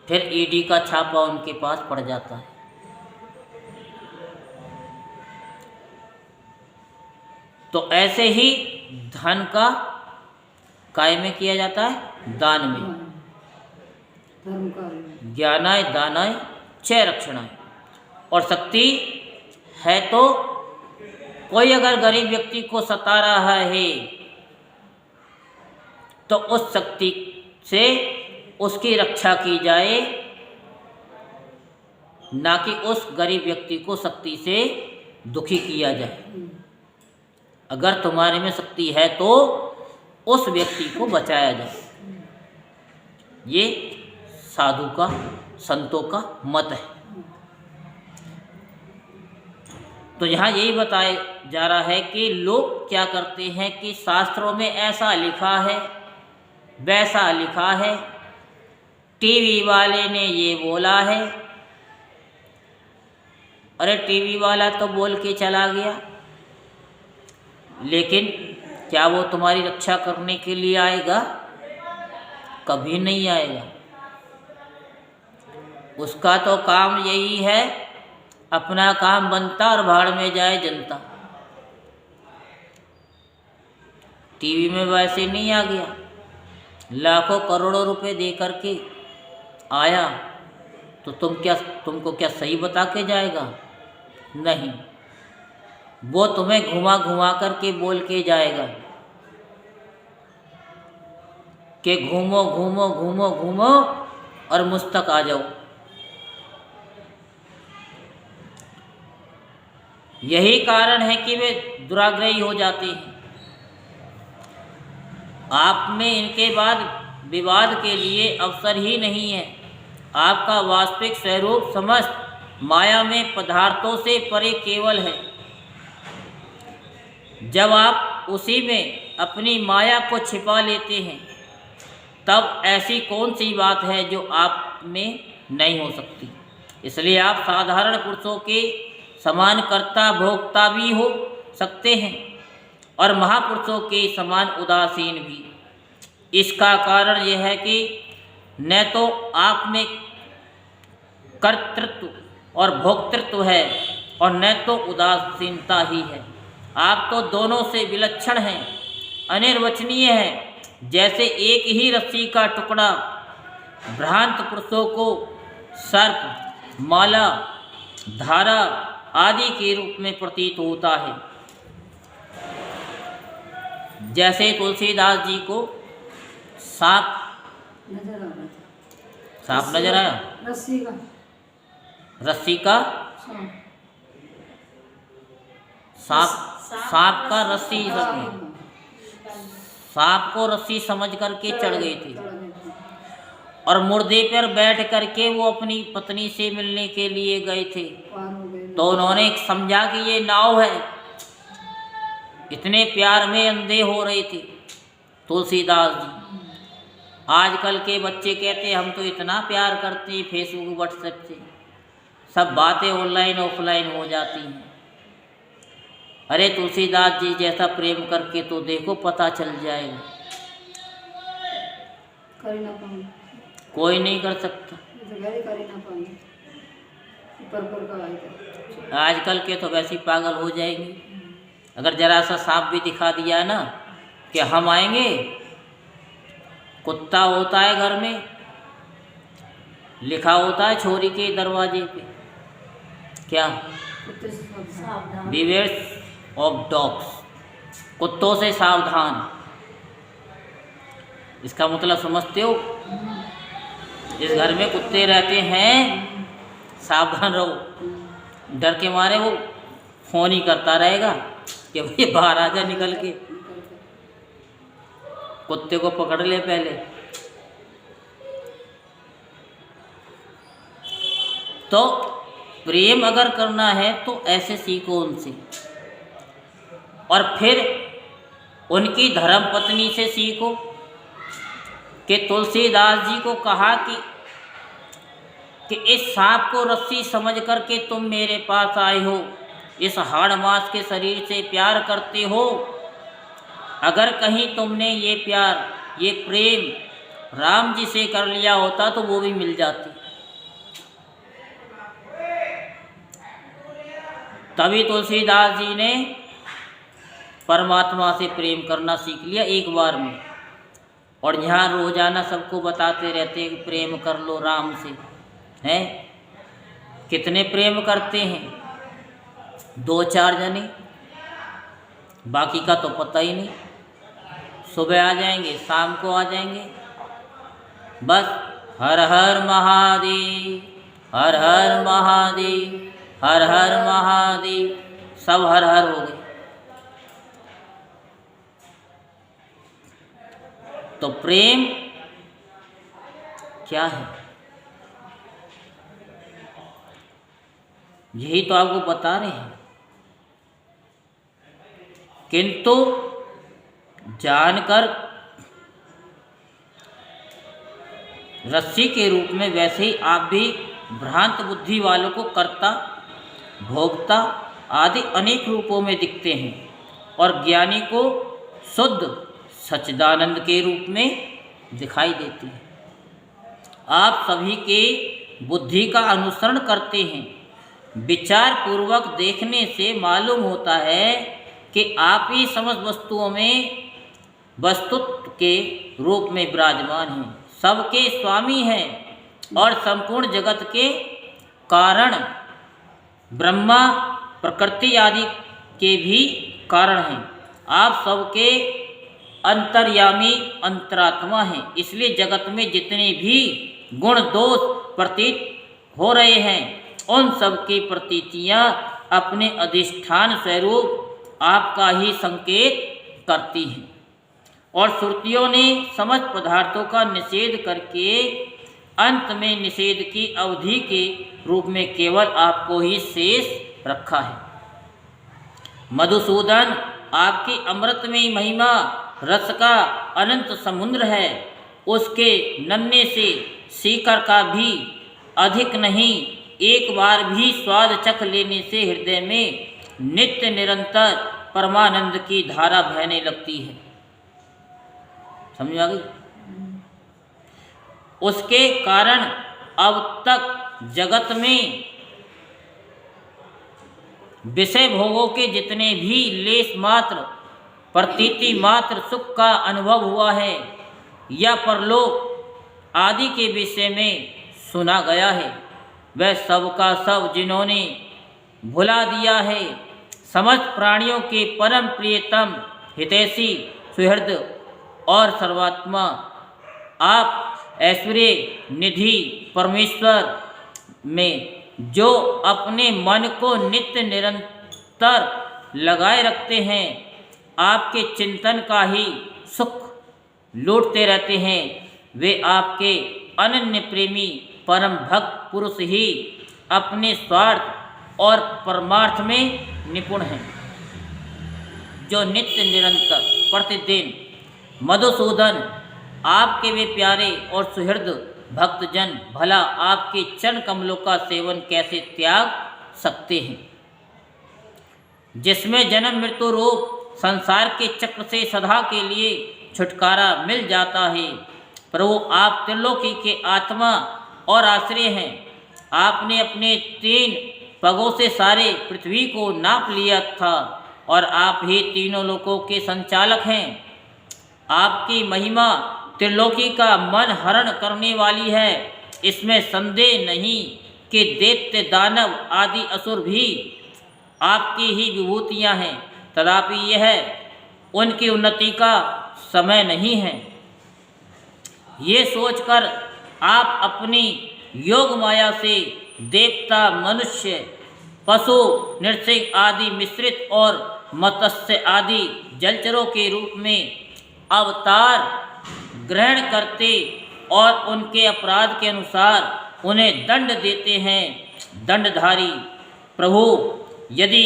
फिर ईडी का छापा उनके पास पड़ जाता है। तो ऐसे ही धन का काय में किया जाता है? दान में। धर्म कार्य, ज्ञानाय दानाय च रक्षणाय। और शक्ति है तो कोई अगर गरीब व्यक्ति को सता रहा है तो उस शक्ति से उसकी रक्षा की जाए, ना कि उस गरीब व्यक्ति को शक्ति से दुखी किया जाए। अगर तुम्हारे में शक्ति है तो उस व्यक्ति को बचाया जाए। ये साधु का, संतों का मत है। तो यहाँ यही बताया जा रहा है कि लोग क्या करते हैं कि शास्त्रों में ऐसा लिखा है, वैसा लिखा है, टीवी वाले ने ये बोला है, अरे टीवी वाला तो बोल के चला गया, लेकिन क्या वो तुम्हारी रक्षा करने के लिए आएगा? कभी नहीं आएगा। उसका तो काम यही है, अपना काम बनता और भाड़ में जाए जनता। टीवी में वैसे नहीं आ गया, लाखों करोड़ों रुपए दे करके आया तो तुमको क्या सही बता के जाएगा? नहीं, वो तुम्हें घुमा घुमा करके बोल के जाएगा कि घूमो घूमो घूमो घूमो और मुझ तक आ जाओ। यही कारण है कि वे दुराग्रही हो जाते हैं। आप में इनके बाद विवाद के लिए अवसर ही नहीं है। आपका वास्तविक स्वरूप समस्त माया में पदार्थों से परे केवल है। जब आप उसी में अपनी माया को छिपा लेते हैं तब ऐसी कौन सी बात है जो आप में नहीं हो सकती। इसलिए आप साधारण पुरुषों के समान कर्ता भोक्ता भी हो सकते हैं और महापुरुषों के समान उदासीन भी। इसका कारण यह है कि न तो आप में कर्तृत्व और भोक्तृत्व है और न तो उदासीनता ही है। आप तो दोनों से विलक्षण हैं, अनिर्वचनीय हैं। जैसे एक ही रस्सी का टुकड़ा भ्रांत पुरुषों को सर्प, माला, धारा आदि के रूप में प्रतीत होता है। जैसे तुलसीदास जी को सांप नजर आ रहा था। सांप नजर आया, रस्सी का रस्सी का सांप। सांप का रस्सी सांप को रस्सी समझ करके चढ़ गए थे और मुर्दे पर बैठ करके वो अपनी पत्नी से मिलने के लिए गए थे। तो उन्होंने समझा कि ये नाव है। इतने प्यार में अंधे हो रहे थे तुलसीदास जी। आजकल के बच्चे कहते हम तो इतना प्यार करते हैं, फेसबुक व्हाट्सएप से सब बातें ऑनलाइन ऑफलाइन हो जाती हैं। अरे तुलसीदास जी जैसा प्रेम करके तो देखो, पता चल जाएगा। कर ही ना पाऊंगी, कोई नहीं कर सकता। कर ही ना पाऊंगी। पर का आएगा। आजकल के तो वैसे ही पागल हो जाएंगे। अगर जरा सा सांप भी दिखा दिया ना कि हम आएंगे, कुत्ता होता है घर में, लिखा होता है छोरी के दरवाजे पे, क्या, सावधान। बिवेयर ऑफ डॉग्स, कुत्तों से सावधान। इसका मतलब समझते हो? इस घर में कुत्ते रहते हैं, सावधान रहो। डर के मारे वो फोन ही करता रहेगा कि भाई बाहर आ जा निकल के, कुत्ते को पकड़ ले पहले। तो प्रेम अगर करना है तो ऐसे सीखो उनसे, और फिर उनकी धर्मपत्नी से सीखो कि तुलसीदास जी को कहा कि इस सांप को रस्सी समझ करके तुम मेरे पास आए हो, इस हाड़ मांस के शरीर से प्यार करते हो। अगर कहीं तुमने ये प्यार, ये प्रेम राम जी से कर लिया होता तो वो भी मिल जाती। तभी तुलसीदास जी ने परमात्मा से प्रेम करना सीख लिया एक बार में। और यहाँ रोजाना सबको बताते रहते हैं कि प्रेम कर लो राम से, हैं? कितने प्रेम करते हैं? 2-4 जने, बाकी का तो पता ही नहीं। सुबह आ जाएंगे, शाम को आ जाएंगे, बस हर हर महादेव, हर हर महादेव, हर हर महादेव, सब हर हर हो गए। तो प्रेम क्या है? यही तो आपको बता रहे हैं। किंतु जानकर रस्सी के रूप में, वैसे ही आप भी भ्रांत बुद्धि वालों को कर्ता, भोक्ता आदि अनेक रूपों में दिखते हैं और ज्ञानी को शुद्ध सच्चिदानंद के रूप में दिखाई देती है। आप सभी के बुद्धि का अनुसरण करते हैं। विचार पूर्वक देखने से मालूम होता है कि आप ही समस्त वस्तुओं में वस्तुत्व के रूप में विराजमान हैं, सबके स्वामी हैं और संपूर्ण जगत के कारण, ब्रह्मा, प्रकृति आदि के भी कारण हैं। आप सबके अंतर्यामी अंतरात्मा हैं। इसलिए जगत में जितने भी गुण दोष प्रतीत हो रहे हैं उन सब की प्रतीतियाँ अपने अधिष्ठान स्वरूप आपका ही संकेत करती हैं। और श्रुतियों ने समस्त पदार्थों का निषेध करके अंत में निषेध की अवधि के रूप में केवल आपको ही शेष रखा है। मधुसूदन, आपकी अमृतमयी महिमा रस का अनंत समुद्र है। उसके नन्हे से सीकर का भी अधिक नहीं, एक बार भी स्वाद चख लेने से हृदय में नित्य निरंतर परमानंद की धारा बहने लगती है। समझ आ गई? उसके कारण अब तक जगत में विषय भोगों के जितने भी लेश मात्र, प्रतीति मात्र सुख का अनुभव हुआ है या परलोक आदि के विषय में सुना गया है, वह सब का सब जिन्होंने भुला दिया है, समस्त प्राणियों के परम प्रियतम हितैषी सुहृद और सर्वात्मा आप ऐश्वर्य निधि परमेश्वर में जो अपने मन को नित्य निरंतर लगाए रखते हैं, आपके चिंतन का ही सुख लूटते रहते हैं, वे आपके अनन्य प्रेमी परम भक्त पुरुष ही अपने स्वार्थ और परमार्थ में निपुण हैं, जो नित्य निरंतर प्रतिदिन मधुसूदन आपके वे प्यारे और सुहृद भक्तजन भला आपके चरण कमलों का सेवन कैसे त्याग सकते हैं, जिसमें जन्म मृत्यु रूप संसार के चक्र से सदा के लिए छुटकारा मिल जाता है। प्रभु, आप त्रिलोकी के आत्मा और आश्रय हैं। आपने अपने 3 पगों से सारे पृथ्वी को नाप लिया था और आप ही तीनों लोकों के संचालक हैं। आपकी महिमा त्रिलोकी का मन हरण करने वाली है, इसमें संदेह नहीं कि दैत्य दानव आदि असुर भी आपकी ही विभूतियां हैं। तथापि यह उनकी उन्नति का समय नहीं है। ये सोचकर आप अपनी योग माया से देवता, मनुष्य, पशु, नृसिंह आदि मिश्रित और मत्स्य आदि जलचरों के रूप में अवतार ग्रहण करते और उनके अपराध के अनुसार उन्हें दंड देते हैं। दंडधारी प्रभु, यदि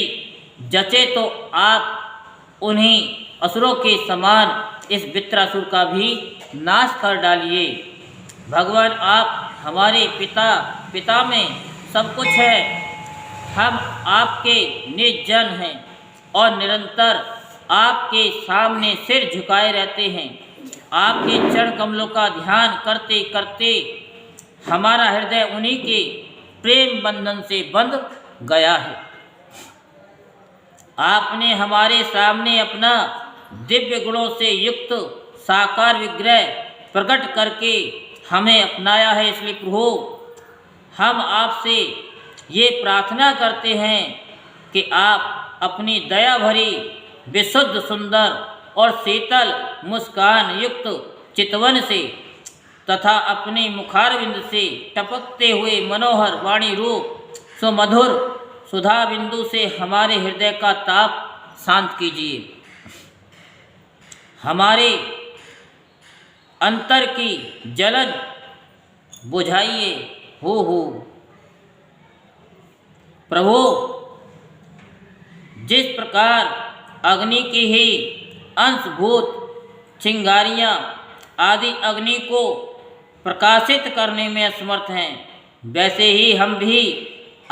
जचे तो आप उन्हीं असुरों के समान इस वित्रासुर का भी नाश कर डालिए। भगवान, आप हमारे पिता में सब कुछ है। हम आपके निर्जन हैं और निरंतर आपके सामने सिर झुकाए रहते हैं। आपके चरण कमलों का ध्यान करते करते हमारा हृदय उन्हीं के प्रेम बंधन से बंध गया है। आपने हमारे सामने अपना दिव्य गुणों से युक्त साकार विग्रह प्रकट करके हमें अपनाया है। इसलिए प्रभु, हम आपसे ये प्रार्थना करते हैं कि आप अपनी दया भरी विशुद्ध सुंदर और शीतल मुस्कान युक्त चितवन से तथा अपने मुखारविंद से टपकते हुए मनोहर वाणी रूप सुमधुर सुधा बिंदु से हमारे हृदय का ताप शांत कीजिए। हमारे अंतर की जलन बुझाइए। हो प्रभु, जिस प्रकार अग्नि की ही अंशभूत चिंगारियाँ आदि अग्नि को प्रकाशित करने में असमर्थ हैं, वैसे ही हम भी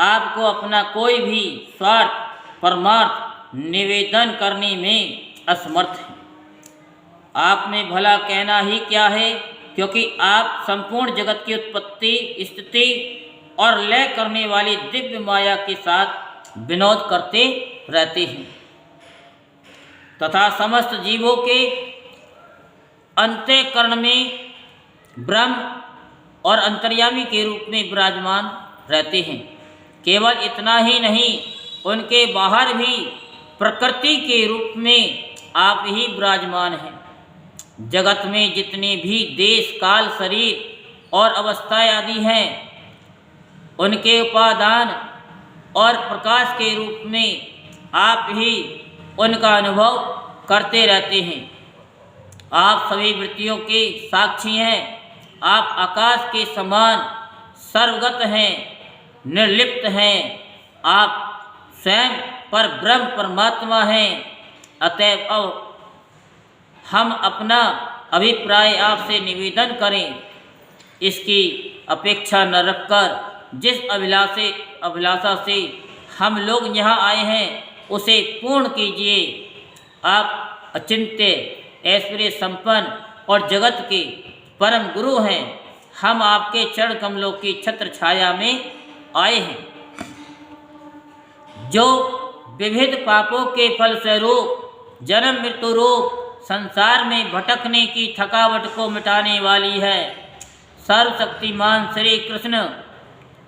आपको अपना कोई भी स्वार्थ परमार्थ निवेदन करने में असमर्थ हैं। आप में भला कहना ही क्या है, क्योंकि आप संपूर्ण जगत की उत्पत्ति, स्थिति और लय करने वाली दिव्य माया के साथ विनोद करते रहते हैं तथा समस्त जीवों के अंतःकरण में ब्रह्म और अंतर्यामी के रूप में विराजमान रहते हैं। केवल इतना ही नहीं, उनके बाहर भी प्रकृति के रूप में आप ही विराजमान हैं। जगत में जितने भी देश, काल, शरीर और अवस्थाएं आदि हैं, उनके उपादान और प्रकाश के रूप में आप ही उनका अनुभव करते रहते हैं। आप सभी वृत्तियों के साक्षी हैं आप आकाश के समान सर्वगत हैं, निर्लिप्त हैं, आप स्वयं पर ब्रह्म परमात्मा हैं। अतएव अब हम अपना अभिप्राय आपसे निवेदन करें, इसकी अपेक्षा न रखकर जिस अभिलाषा से हम लोग यहाँ आए हैं उसे पूर्ण कीजिए। आप अचिंत्य, ऐश्वर्य संपन्न और जगत के परम गुरु हैं। हम आपके चरण कमलों की छत्र छाया में आए हैं, जो विविध पापों के फल स्वरूप जन्म मृत्यु रूप संसार में भटकने की थकावट को मिटाने वाली है। सर्वशक्तिमान श्री कृष्ण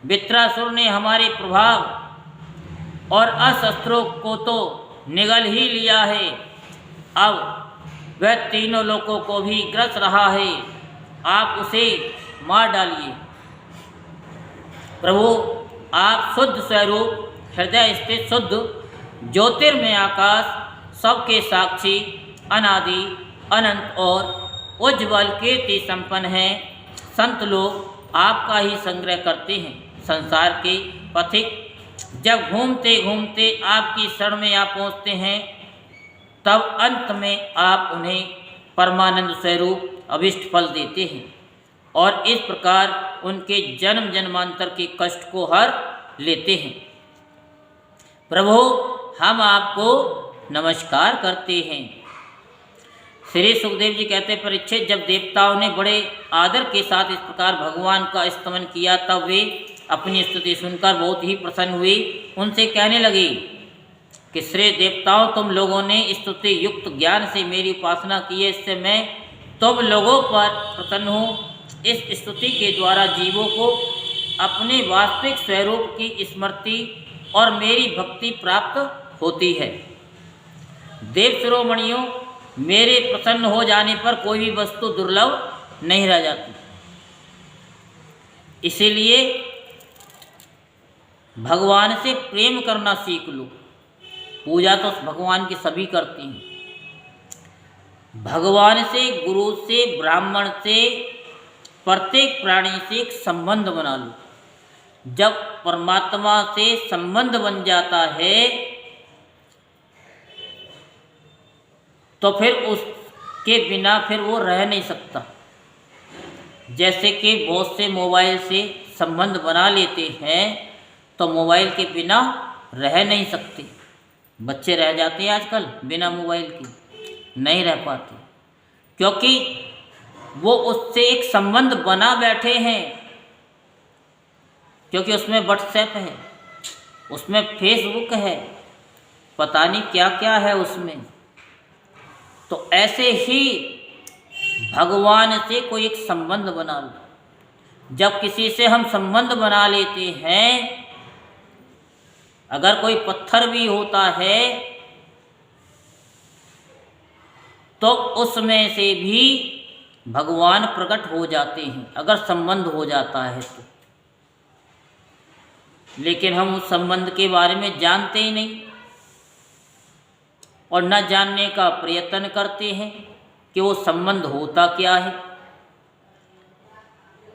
वृत्रासुर ने हमारे प्रभाव और अस्त्रों को तो निगल ही लिया है, अब वह तीनों लोकों को भी ग्रस रहा है। आप उसे मार डालिए। प्रभु, आप शुद्ध स्वरूप, हृदय स्थित शुद्ध ज्योतिर्मय आकाश, सबके साक्षी, अनादि अनंत और उज्ज्वल कीर्ति संपन्न हैं। संत लोग आपका ही संग्रह करते हैं। संसार के पथिक जब घूमते घूमते आपकी शरण में आ पहुँचते हैं, तब अंत में आप उन्हें परमानंद स्वरूप अभिष्ट फल देते हैं और इस प्रकार उनके जन्म जन्मांतर के कष्ट को हर लेते हैं। प्रभु, हम आपको नमस्कार करते हैं। श्री सुखदेव जी कहते, परीक्षित, जब देवताओं ने बड़े आदर के साथ इस प्रकार भगवान का स्तमन किया, तब वे अपनी स्तुति सुनकर बहुत ही प्रसन्न हुए। उनसे कहने लगे कि श्रेय देवताओं, तुम लोगों ने स्तुति युक्त ज्ञान से मेरी उपासना की है, इससे मैं तुम लोगों पर प्रसन्न हूँ। इस स्तुति के द्वारा जीवों को अपने वास्तविक स्वरूप की स्मृति और मेरी भक्ति प्राप्त होती है। देव शिरोमणियों, मेरे प्रसन्न हो जाने पर कोई भी वस्तु दुर्लभ नहीं रह जाती। इसीलिए भगवान से प्रेम करना सीख लो। पूजा तो भगवान की सभी करते हैं। भगवान से, गुरु से, ब्राह्मण से, प्रत्येक प्राणी से एक संबंध बना लो। जब परमात्मा से संबंध बन जाता है तो फिर उसके बिना फिर वो रह नहीं सकता। जैसे कि बहुत से मोबाइल से संबंध बना लेते हैं तो मोबाइल के बिना रह नहीं सकते। बच्चे रह जाते हैं आजकल बिना मोबाइल के, नहीं रह पाते, क्योंकि वो उससे एक संबंध बना बैठे हैं। क्योंकि उसमें व्हाट्सएप है, उसमें फेसबुक है, पता नहीं क्या क्या है उसमें। तो ऐसे ही भगवान से कोई एक संबंध बना लो। जब किसी से हम संबंध बना लेते हैं, अगर कोई पत्थर भी होता है तो उसमें से भी भगवान प्रकट हो जाते हैं, अगर संबंध हो जाता है तो। लेकिन हम उस संबंध के बारे में जानते ही नहीं और न जानने का प्रयत्न करते हैं कि वो संबंध होता क्या है।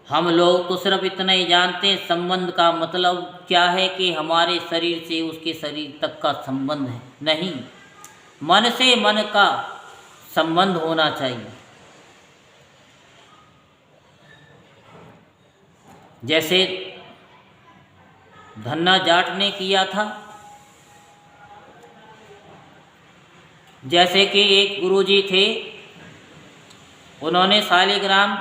हम लोग तो सिर्फ इतना ही जानते हैं संबंध का मतलब क्या है कि हमारे शरीर से उसके शरीर तक का संबंध है। नहीं, मन से मन का संबंध होना चाहिए। जैसे धन्ना जाट ने किया था, जैसे कि एक गुरुजी थे, उन्होंने शालिग्राम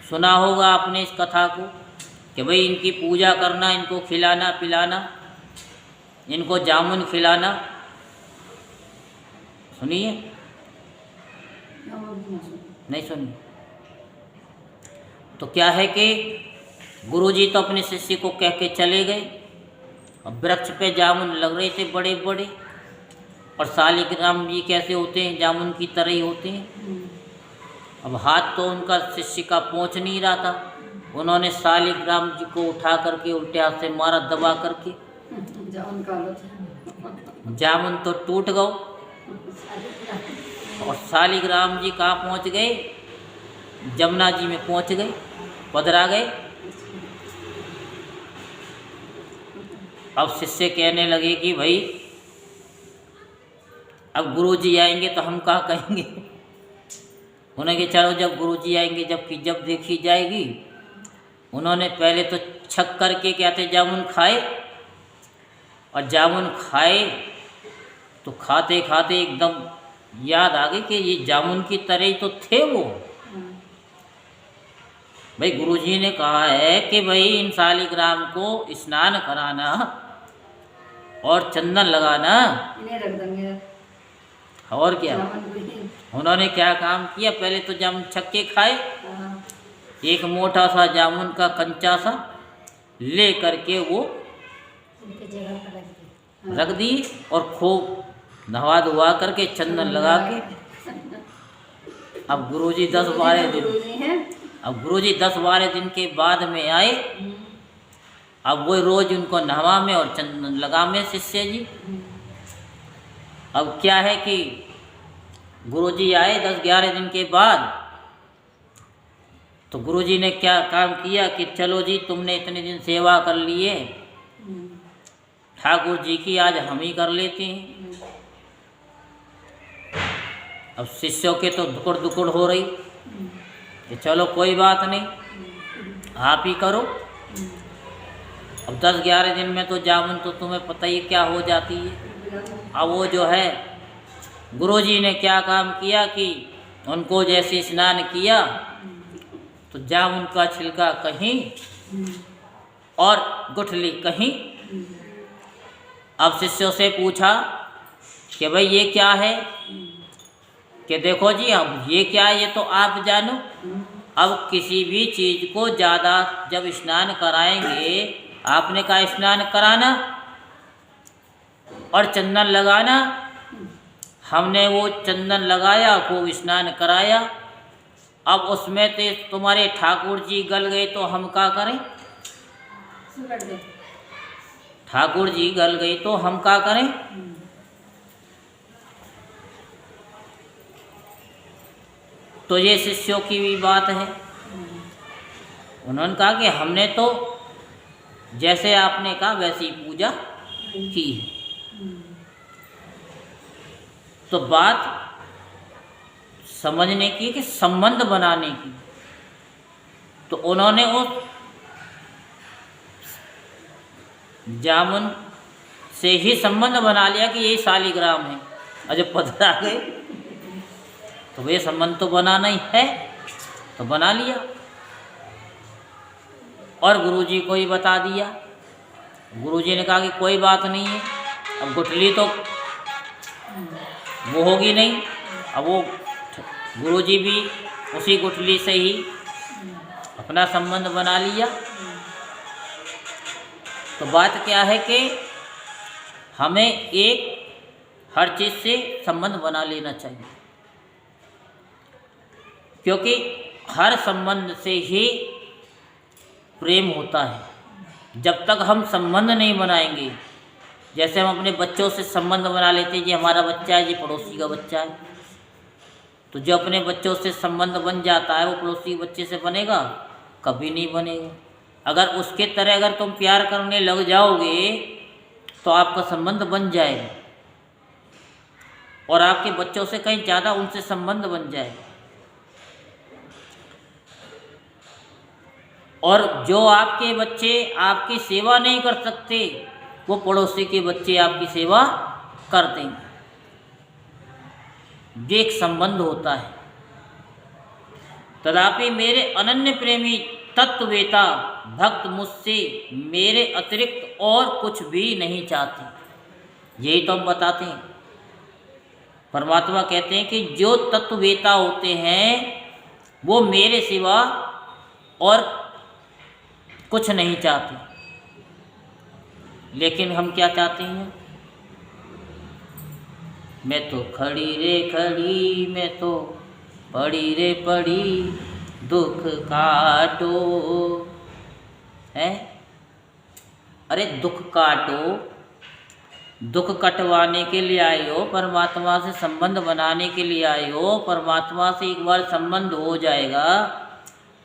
सुना होगा आपने इस कथा को कि भाई इनकी पूजा करना, इनको खिलाना पिलाना, इनको जामुन खिलाना। सुनिए, नहीं सुनिए। तो क्या है कि गुरुजी तो अपने शिष्य को कह के चले गए। अब वृक्ष पे जामुन लग रहे थे बड़े बड़े, और शालिग्राम जी कैसे होते हैं, जामुन की तरह ही होते हैं। अब हाथ तो उनका शिष्य का पहुंच नहीं रहा था, उन्होंने शालिग्राम जी को उठा करके उल्टे हाथ से मारा, दबा करके। जामुन तो टूट गए और शालिग्राम जी कहाँ पहुंच गए, जमुना जी में पहुंच गए, पधरा गए। अब शिष्य कहने लगे कि भाई अब गुरुजी आएंगे तो हम क्या कहेंगे। उन्होंने कहा चलो जब गुरुजी आएंगे जब देखी जाएगी। उन्होंने पहले तो छक करके क्या थे जामुन खाए, और जामुन खाए तो खाते खाते एकदम याद आ गई कि ये जामुन की तरह ही तो थे वो। भाई गुरुजी ने कहा है कि भाई इन शालिग्राम को स्नान कराना और चंदन लगाना, इन्हें रख देंगे। और क्या। जामुन भी। उन्होंने क्या काम किया, पहले तो जामुन छक्के खाए, हाँ, एक मोटा सा जामुन का कंचा सा ले करके वो उनकी जगह पर रख दी। रख दी, और खूब नहा धुआ करके चंदन लगा के अब गुरुजी 10-12 दिन गुरुजी हैं। अब गुरुजी 10-12 दिन के बाद में आए। अब वो रोज उनको नहवा में और चंदन लगा में शिष्य जी। अब क्या है कि गुरुजी आए 10-11 दिन के बाद, तो गुरुजी ने क्या काम किया कि चलो जी तुमने इतने दिन सेवा कर लिए, ठाकुर जी की आज हम ही कर लेते हैं। अब शिष्यों के तो दुकुड़ हो रही कि चलो कोई बात नहीं, आप ही करो। अब 10-11 दिन में तो जामुन तो तुम्हें पता ही क्या हो जाती है। अब वो जो है गुरुजी ने क्या काम किया कि उनको जैसे स्नान किया तो जामुन का छिलका कहीं और गुठली कहीं। अब शिष्यों से पूछा कि भाई ये क्या है, कि देखो जी अब ये क्या है, ये तो आप जानो। अब किसी भी चीज़ को ज़्यादा जब स्नान कराएंगे, आपने कहा स्नान कराना और चंदन लगाना, हमने वो चंदन लगाया, खूब स्नान कराया। अब उसमें तो तुम्हारे ठाकुर जी गल गए तो हम क्या करें, सुलट गए। ठाकुर जी गल गए तो हम क्या करें। तो ये शिष्यों की भी बात है। उन्होंने कहा कि हमने तो जैसे आपने कहा वैसी पूजा की है। तो बात समझने की कि संबंध बनाने की। तो उन्होंने उस जामुन से ही संबंध बना लिया कि यही शालिग्राम है, और जब पधरा गए तो वे संबंध तो बनाना ही है, तो बना लिया और गुरुजी को ही बता दिया। गुरुजी ने कहा कि कोई बात नहीं है, अब गुठली तो वो होगी नहीं। अब वो गुरुजी भी उसी गुठली से ही अपना संबंध बना लिया। तो बात क्या है कि हमें एक हर चीज़ से संबंध बना लेना चाहिए, क्योंकि हर संबंध से ही प्रेम होता है। जब तक हम संबंध नहीं बनाएंगे, जैसे हम अपने बच्चों से संबंध बना लेते हैं, ये हमारा बच्चा है, ये पड़ोसी का बच्चा है, तो जो अपने बच्चों से संबंध बन जाता है वो पड़ोसी के बच्चे से बनेगा? कभी नहीं बनेगा। अगर उसके तरह अगर तुम प्यार करने लग जाओगे तो आपका संबंध बन जाएगा, और आपके बच्चों से कहीं ज़्यादा उनसे संबंध बन जाएगा। और जो आपके बच्चे आपकी सेवा नहीं कर सकते, वो पड़ोसी के बच्चे आपकी सेवा कर देंगे। ये एक संबंध होता है। तथापि मेरे अनन्य प्रेमी तत्ववेता भक्त मुझसे मेरे अतिरिक्त और कुछ भी नहीं चाहते। यही तो हम बताते हैं। परमात्मा कहते हैं कि जो तत्ववेता होते हैं वो मेरे सिवा और कुछ नहीं चाहते। लेकिन हम क्या चाहते हैं? मैं तो खड़ी रे खड़ी, मैं तो पड़ी रे पड़ी, दुख काटो है। अरे दुख काटो, दुख कटवाने के लिए आए हो, परमात्मा से संबंध बनाने के लिए आए हो। परमात्मा से एक बार संबंध हो जाएगा,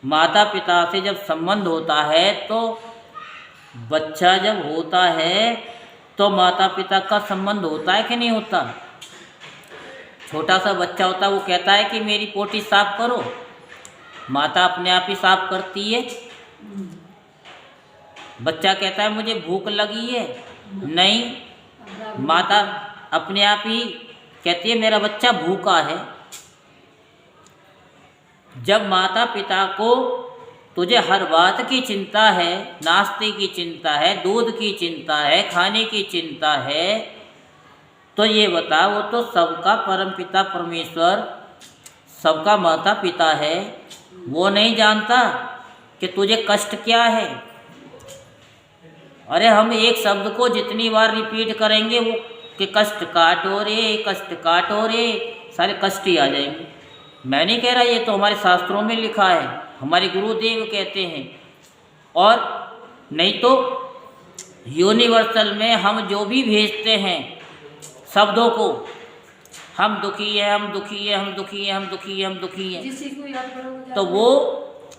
माता पिता से जब संबंध होता है तो बच्चा जब होता है तो माता पिता का संबंध होता है कि नहीं होता। छोटा सा बच्चा होता है, वो कहता है कि मेरी पोटी साफ करो, माता अपने आप ही साफ करती है। बच्चा कहता है मुझे भूख लगी है, नहीं, माता अपने आप ही कहती है मेरा बच्चा भूखा है। जब माता पिता को तुझे हर बात की चिंता है, नाश्ते की चिंता है, दूध की चिंता है, खाने की चिंता है, तो ये बता, वो तो सबका परमपिता परमेश्वर, सबका माता पिता है, वो नहीं जानता कि तुझे कष्ट क्या है। अरे हम एक शब्द को जितनी बार रिपीट करेंगे वो कि कष्ट काटो रे, कष्ट काटो रे, सारे कष्ट ही आ जाएंगे। मैं नहीं कह रहा, ये तो हमारे शास्त्रों में लिखा है, हमारे गुरुदेव कहते हैं। और नहीं तो यूनिवर्सल में हम जो भी भेजते हैं शब्दों को, हम दुखी है, हम दुखी है, हम दुखी है, हम दुखी है, हम दुखी है, जिस चीज को याद करोगे तो वो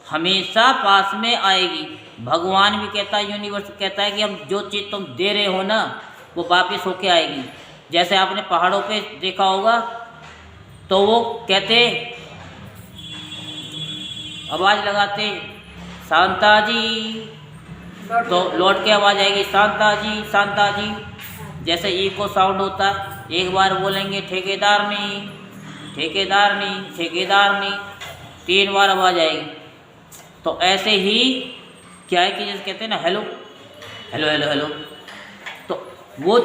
हमेशा पास में आएगी। भगवान भी कहता है, यूनिवर्स कहता है कि हम जो चीज़ तुम दे रहे हो ना वो वापस होके आएगी। जैसे आपने पहाड़ों पे देखा होगा तो वो कहते, आवाज़ लगाते शांता जी, तो लौट के आवाज़ आएगी शांता जी, शांता जी। जैसे इको साउंड होता है, एक बार बोलेंगे ठेकेदार नहीं, ठेकेदार नहीं, ठेकेदार नहीं, 3 बार आवाज़ आएगी। तो ऐसे ही क्या है कि जैसे कहते हैं ना हेलो हेलो हेलो हेलो, तो वो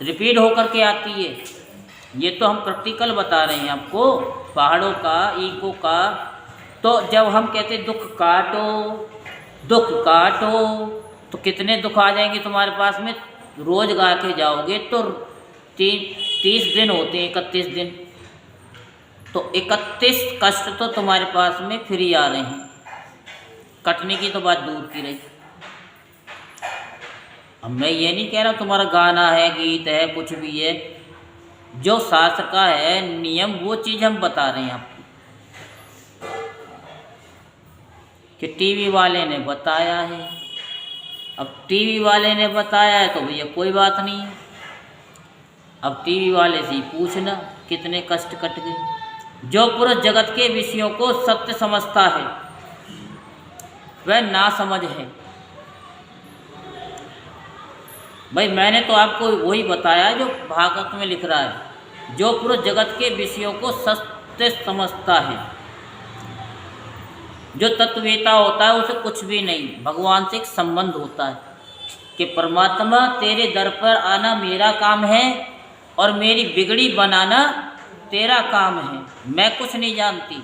रिपीट होकर के आती है। ये तो हम प्रैक्टिकल बता रहे हैं आपको, पहाड़ों का, इको का। तो जब हम कहते दुख काटो, दुख काटो, तो कितने दुख आ जाएंगे तुम्हारे पास में। रोज़ गा के जाओगे तो 30 दिन होते हैं, 31 दिन, तो 31 कष्ट तो तुम्हारे पास में फ्री आ रहे हैं। कटने की तो बात दूर की रही। अब मैं ये नहीं कह रहा तुम्हारा गाना है, गीत है, कुछ भी है, जो शास्त्र का है नियम वो चीज़ हम बता रहे हैं आपको। कि टीवी वाले ने बताया है, अब टीवी वाले ने बताया है तो भैया कोई बात नहीं है। अब टीवी वाले से ही पूछना कितने कष्ट कट गए। जो पुरुष जगत के विषयों को सत्य समझता है वह ना समझ है। भाई मैंने तो आपको वही बताया जो भागवत में लिख रहा है, जो पुरुष जगत के विषयों को सत्य समझता है, जो तत्ववेता होता है उसे कुछ भी नहीं, भगवान से एक संबंध होता है कि परमात्मा तेरे दर पर आना मेरा काम है और मेरी बिगड़ी बनाना तेरा काम है, मैं कुछ नहीं जानती,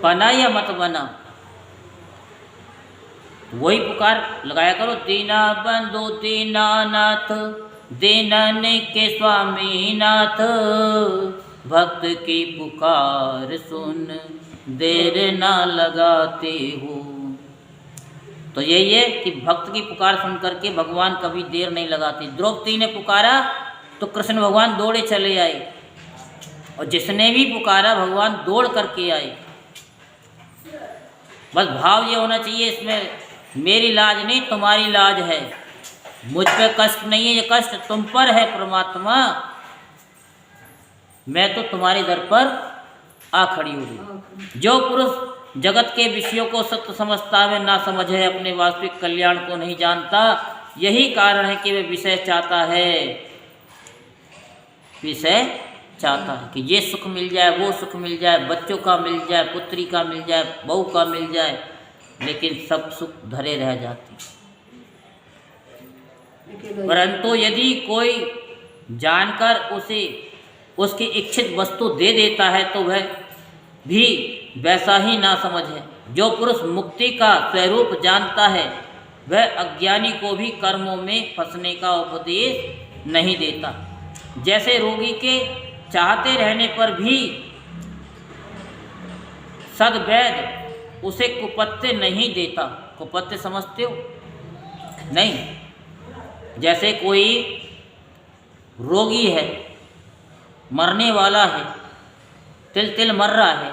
बना या मत बना। वही पुकार लगाया करो, दीना बंधु दीनानाथ, दीनन के स्वामी नाथ, भक्त की पुकार सुन देर ना लगाते हो। तो यही है कि भक्त की पुकार सुन करके भगवान कभी देर नहीं लगाते। द्रौपदी ने पुकारा तो कृष्ण भगवान दौड़े चले आए, और जिसने भी पुकारा भगवान दौड़ करके आए। बस भाव ये होना चाहिए इसमें, मेरी लाज नहीं तुम्हारी लाज है, मुझ पे कष्ट नहीं है, ये कष्ट तुम पर है परमात्मा, मैं तो तुम्हारे दर पर आ खड़ी हूँ। जो पुरुष जगत के विषयों को सत्य समझता है ना समझ है, अपने वास्तविक कल्याण को नहीं जानता। यही कारण है कि वह विषय चाहता है, विषय चाहता है कि ये सुख मिल जाए, वो सुख मिल जाए, बच्चों का मिल जाए, पुत्री का मिल जाए, बहू का मिल जाए, लेकिन सब सुख धरे रह जाते। परंतु यदि कोई जानकर उसे उसकी इच्छित वस्तु दे देता है तो वह भी वैसा ही ना समझ है। जो पुरुष मुक्ति का स्वरूप जानता है वह अज्ञानी को भी कर्मों में फंसने का उपदेश नहीं देता। जैसे रोगी के चाहते रहने पर भी सद्वैद्य उसे कुपत्ते नहीं देता। कुपत्ते समझते हो? नहीं। जैसे कोई रोगी है, मरने वाला है, तिल तिल मर रहा है,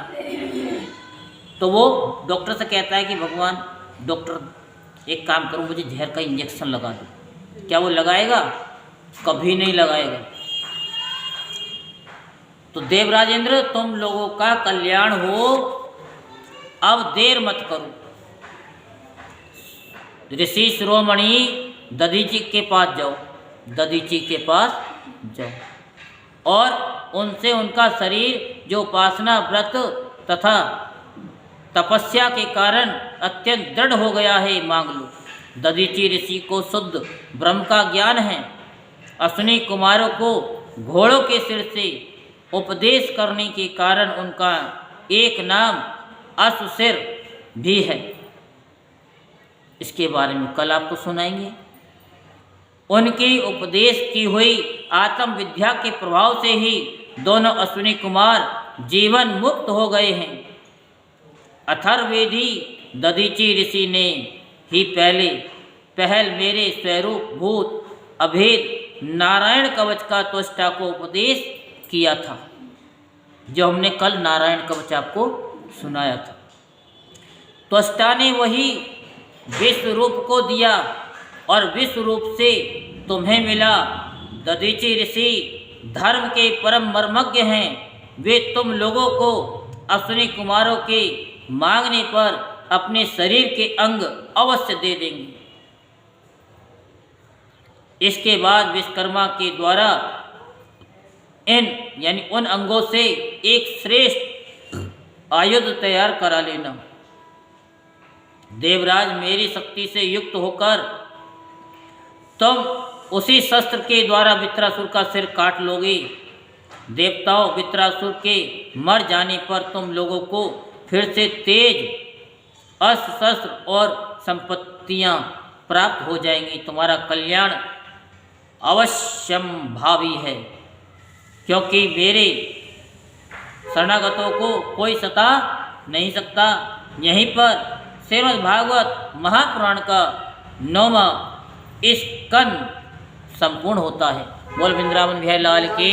तो वो डॉक्टर से कहता है कि भगवान डॉक्टर एक काम करो, मुझे जहर का इंजेक्शन लगा दो। क्या वो लगाएगा? कभी नहीं लगाएगा। तो देवराजेंद्र, तुम लोगों का कल्याण हो, अब देर मत करो। ऋषि शिरोमणि दधीची के पास जाओ, दधीची के पास जाओ और उनसे उनका शरीर जो उपासना व्रत तथा तपस्या के कारण अत्यंत दृढ़ हो गया है, मांग लो। दधीची ऋषि को शुद्ध ब्रह्म का ज्ञान है। अश्विनी कुमारों को घोड़ों के सिर से उपदेश करने के कारण उनका एक नाम अश्वसिर भी है। इसके बारे में कल आपको सुनाएंगे। उनकी उपदेश की हुई आत्म विद्या के प्रभाव से ही दोनों अश्विनी कुमार जीवन मुक्त हो गए हैं। अथर्ववेदी दधीची ऋषि ने ही पहल मेरे स्वरूप भूत अभेद नारायण कवच का त्वष्टा को उपदेश किया था, जो हमने कल नारायण कवच आपको सुनाया था। त्वष्टा ने वही विश्व रूप को दिया और विश्व रूप से तुम्हें मिला। दधीची ऋषि धर्म के परम मर्मज्ञ हैं। वे तुम लोगों को अश्विनी कुमारों के मांगने पर अपने शरीर के अंग अवश्य दे देंगे। इसके बाद विश्वकर्मा के द्वारा उन अंगों से एक श्रेष्ठ आयुध तैयार करा लेना। देवराज, मेरी शक्ति से युक्त होकर तुम उसी शस्त्र के द्वारा वृत्रासुर का सिर काट लोगे। देवताओं, वृत्रासुर के मर जाने पर तुम लोगों को फिर से तेज अस्त्र शस्त्र और संपत्तियां प्राप्त हो जाएंगी। तुम्हारा कल्याण अवश्यंभावी है, क्योंकि मेरे शरणागतों को कोई सता नहीं सकता। यहीं पर श्रीमद् भागवत महापुराण का 9वां स्कंद संपूर्ण होता है। बोल वृंदावन बिहारी लाल की।